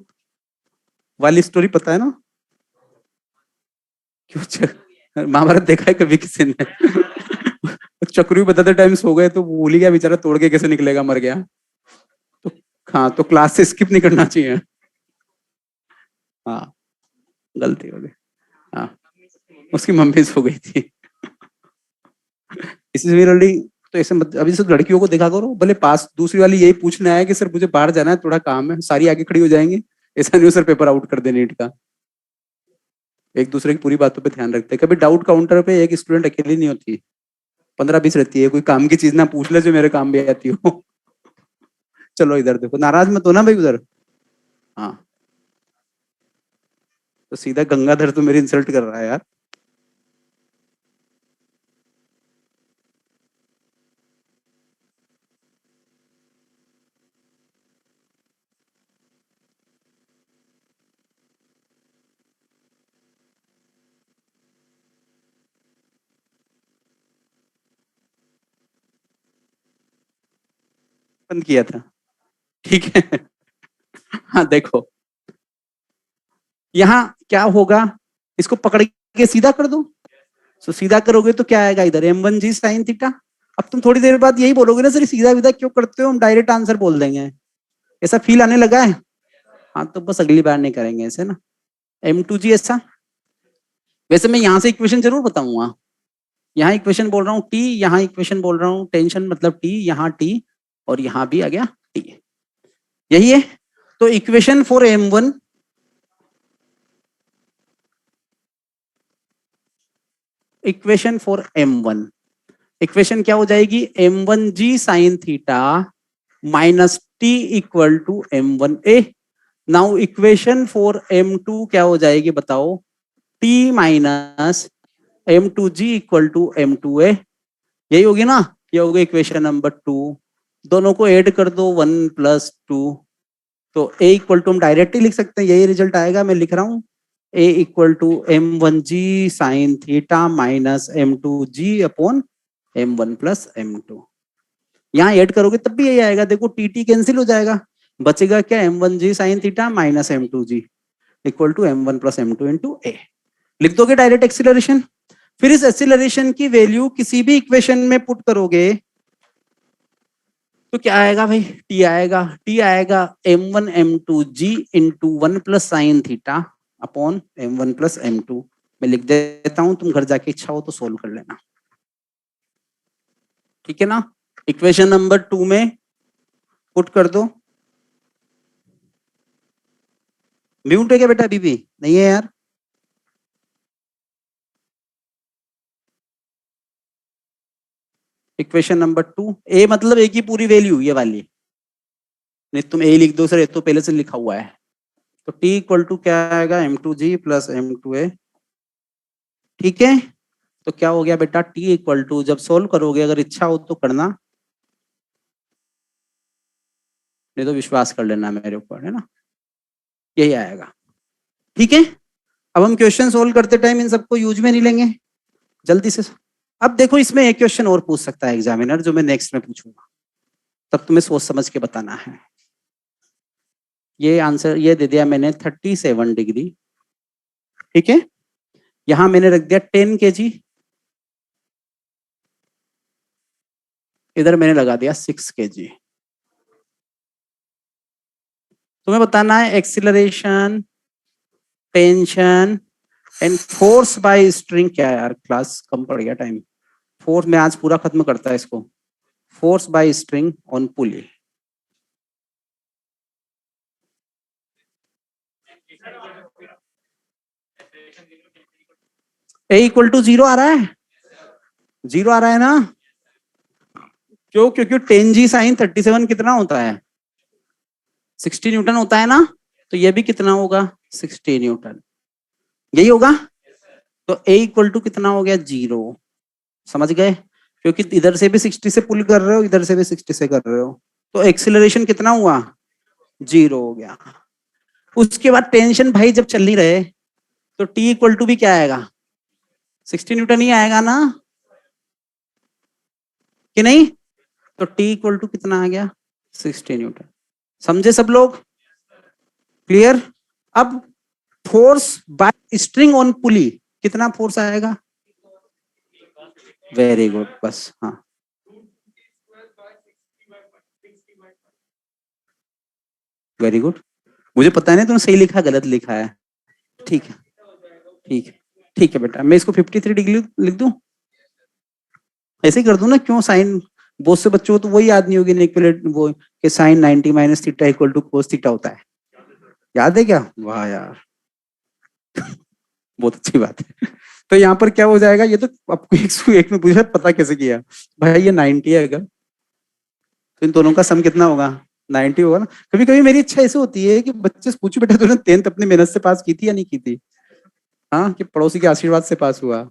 S1: वाली स्टोरी, पता है ना? क्यों महाभारत देखा है कभी किसी ने? चक्रव्यूह बताते टाइम सो गए तो भूल ही गया बेचारा, तोड़ के कैसे निकलेगा, मर गया। तो हाँ, तो क्लास से स्किप नहीं करना चाहिए। हाँ, गलती हो गई। हाँ, उसकी मम्मी सो गई थी। सिमिलरली, तो ऐसे मत, अभी सब लड़कियों को देखा करो, भले पास दूसरी वाली यही पूछने आया कि सर मुझे बाहर जाना है, थोड़ा काम है, सारी आगे खड़ी हो जाएंगी, ऐसा नहीं हो सर पेपर आउट कर दे नीट का। एक दूसरे की पूरी बातों पे ध्यान रखते हैं। कभी डाउट काउंटर पे एक स्टूडेंट अकेली नहीं होती, 15-20 रहती है। कोई काम की चीज ना पूछ ले जो मेरे काम भी आती हो। चलो इधर देखो, नाराज मत हो ना भाई उधर। हाँ, तो सीधा गंगाधर तो मेरी इंसल्ट कर रहा है यार। बंद किया था, ठीक है। हाँ देखो, यहाँ क्या होगा, इसको पकड़ के सीधा कर दो। तो सीधा करोगे तो क्या आएगा इधर, m1g साइन थीटा। अब तुम थोड़ी देर बाद यही बोलोगे ना, सर सीधा सीधा क्यों करते हो, हम डायरेक्ट आंसर बोल देंगे। ऐसा फील आने लगा है? हाँ, तो बस अगली बार नहीं करेंगे ऐसे ना। m2g ऐसा, वैसे मैं यहाँ से इक्वेशन जरूर बताऊंगा। यहाँ इक्वेशन बोल रहा हूँ t, यहाँ इक्वेशन बोल रहा हूँ टेंशन मतलब t, यहाँ t, और यहाँ भी आ गया t, यही है। तो equation for m1, equation for m1, equation क्या हो जाएगी, m1g sine theta minus T equal to m1a। Now equation for m2 क्या हो जाएगी बताओ, t minus m2g equal to m2a। यही होगी ना, ये होगी इक्वेशन नंबर 2। दोनों को ऐड कर दो, 1+2, तो a इक्वल टू हम डायरेक्ट ही लिख सकते हैं, यही रिजल्ट आएगा। मैं लिख रहा हूं a equal to m1g sine theta minus m2g upon m1+m2। यहाँ ऐड करोगे तब भी यही आएगा। देखो टी टी कैंसिल हो जाएगा, बचेगा क्या, m1g sine theta minus m2g equal to m1+m2 into a. लिख दोगे डायरेक्ट एक्सीलरेशन। फिर इस एक्सीलरेशन की वैल्यू किसी भी इक्वेशन में पुट करोगे तो क्या आएगा भाई, टी आएगा। टी आएगा m1m2g into 1 sine theta upon m1+m2। मैं लिख देता हूं, तुम घर जाके इच्छा हो तो सोल्व कर लेना, ठीक है ना। इक्वेशन नंबर 2 में पुट कर दो। म्यूट है क्या बेटा, अभी भी नहीं है यार? इक्वेशन नंबर 2, ए मतलब ए की पूरी वैल्यू ये वाली, नहीं तुम ए लिख दो सर, ये तो पहले से लिखा हुआ है। तो टी इक्वल टू क्या आएगा, m2g प्लस m2a, ठीक है। तो क्या हो गया बेटा, टी इक्वल टू, जब सोल्व करोगे अगर इच्छा हो तो करना, नहीं तो विश्वास कर लेना मेरे ऊपर, है ना, यही आएगा, ठीक है। अब हम क्वेश्चन सोल्व करते टाइम इन सबको यूज में नहीं लेंगे, जल्दी से। अब देखो इसमें एक क्वेश्चन और पूछ सकता है एग्जामिनर, जो मैं नेक्स्ट में पूछूंगा, तब तुम्हें सोच समझ के बताना है। ये आंसर ये दे दिया मैंने 37 डिग्री, ठीक है। यहां मैंने रख दिया 10 kg, इधर मैंने लगा दिया 6 kg। तुम्हें बताना है acceleration, tension and force by string क्या है यार, क्लास कम पड़ गया टाइम। फोर्स में आज पूरा खत्म करता है इसको, force by string on pulley. A equal to 0 आ रहा है, 0 आ रहा है ना, क्यों, क्योंकि 10g साइन 37 कितना होता है, 60 न्यूटन होता है ना। तो ये भी कितना होगा, 60 न्यूटन, यही होगा। तो a इक्वल टू कितना हो गया 0, समझ गए, क्योंकि इधर से भी 60 से पुल कर रहे हो, इधर से भी 60 से कर रहे हो, तो एक्सीलरेशन कितना हुआ 0 हो गया। उसके बाद टेंशन भाई जब चल नहीं रहे तो t इक्वल टू भी क्या आएगा 60 न्यूटन ही आएगा ना, कि नहीं? तो t इक्वल टू कितना आ गया 60 न्यूटन। समझे सब लोग? क्लियर? अब फोर्स बाय स्ट्रिंग ऑन पुली कितना फोर्स आएगा? वेरी गुड, बस हाँ, वेरी गुड। मुझे पता है ना तुमने सही लिखा गलत लिखा है। ठीक है, ठीक है, ठीक है बेटा, मैं इसको 53 डिग्री लिख दूं, ऐसे ही कर दूं ना, क्यों? साइन बहुत से बच्चों को तो वही याद नहीं होगी इक्विलेट वो कि sine 90 minus theta equal to cos theta होता है। याद है क्या? वाह यार, बहुत अच्छी बात है। तो यहाँ पर क्या हो जाएगा, ये तो आपको 101 में पूछा पता कैसे किया भाई, ये 90 है अगर, तो इन दोनों का सम कितना होगा 90 होगा ना। कभी कभी मेरी इच्छा ऐसे होती है कि बच्चे से पूछो बेटा तूने 10th अपनी मेहनत से पास की थी या नहीं की थी, हाँ, कि पड़ोसी के आशीर्वाद से पास हुआ।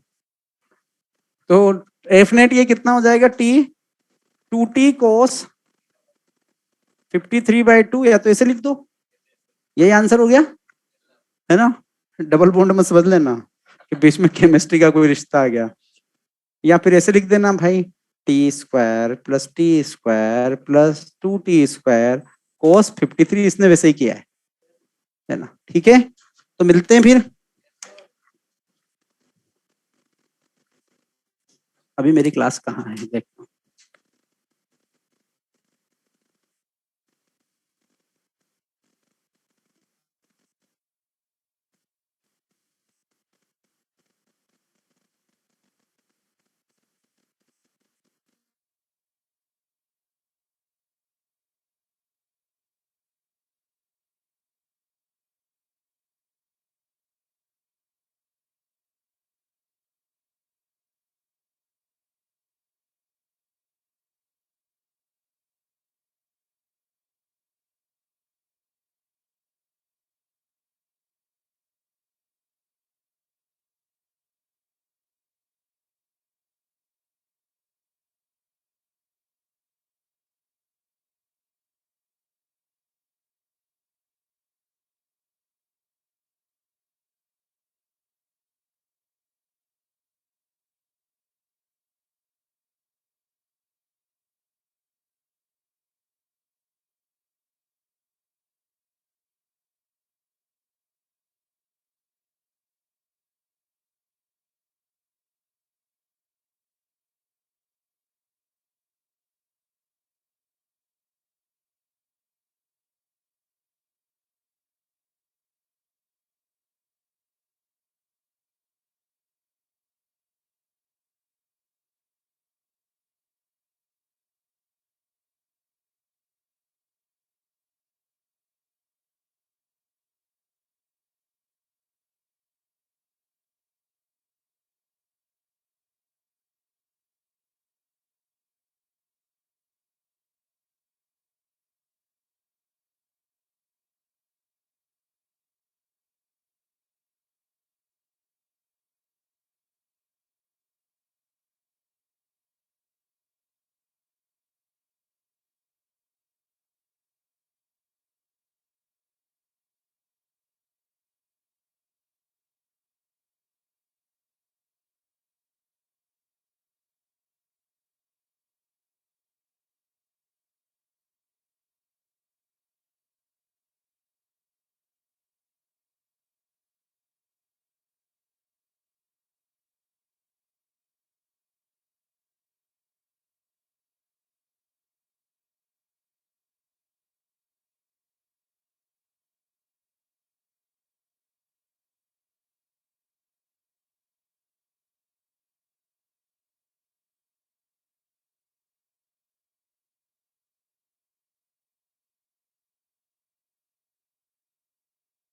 S1: तो एफ नेट ये कितना हो जाएगा टी 2t कोस 53/2, या तो ऐसे लिख दो, यही आंसर हो गया, है ना? डबल बॉन्ड में समझ लेना कि बीच में केमिस्ट्री का कोई रिश्ता आ गया, या फिर ऐसे लिख देना भाई t² + t² + 2t² कोस 53, इसने वैसे ही किया है ना? ठीक है, तो मिलते हैं फिर। अभी मेरी क्लास कहाँ है?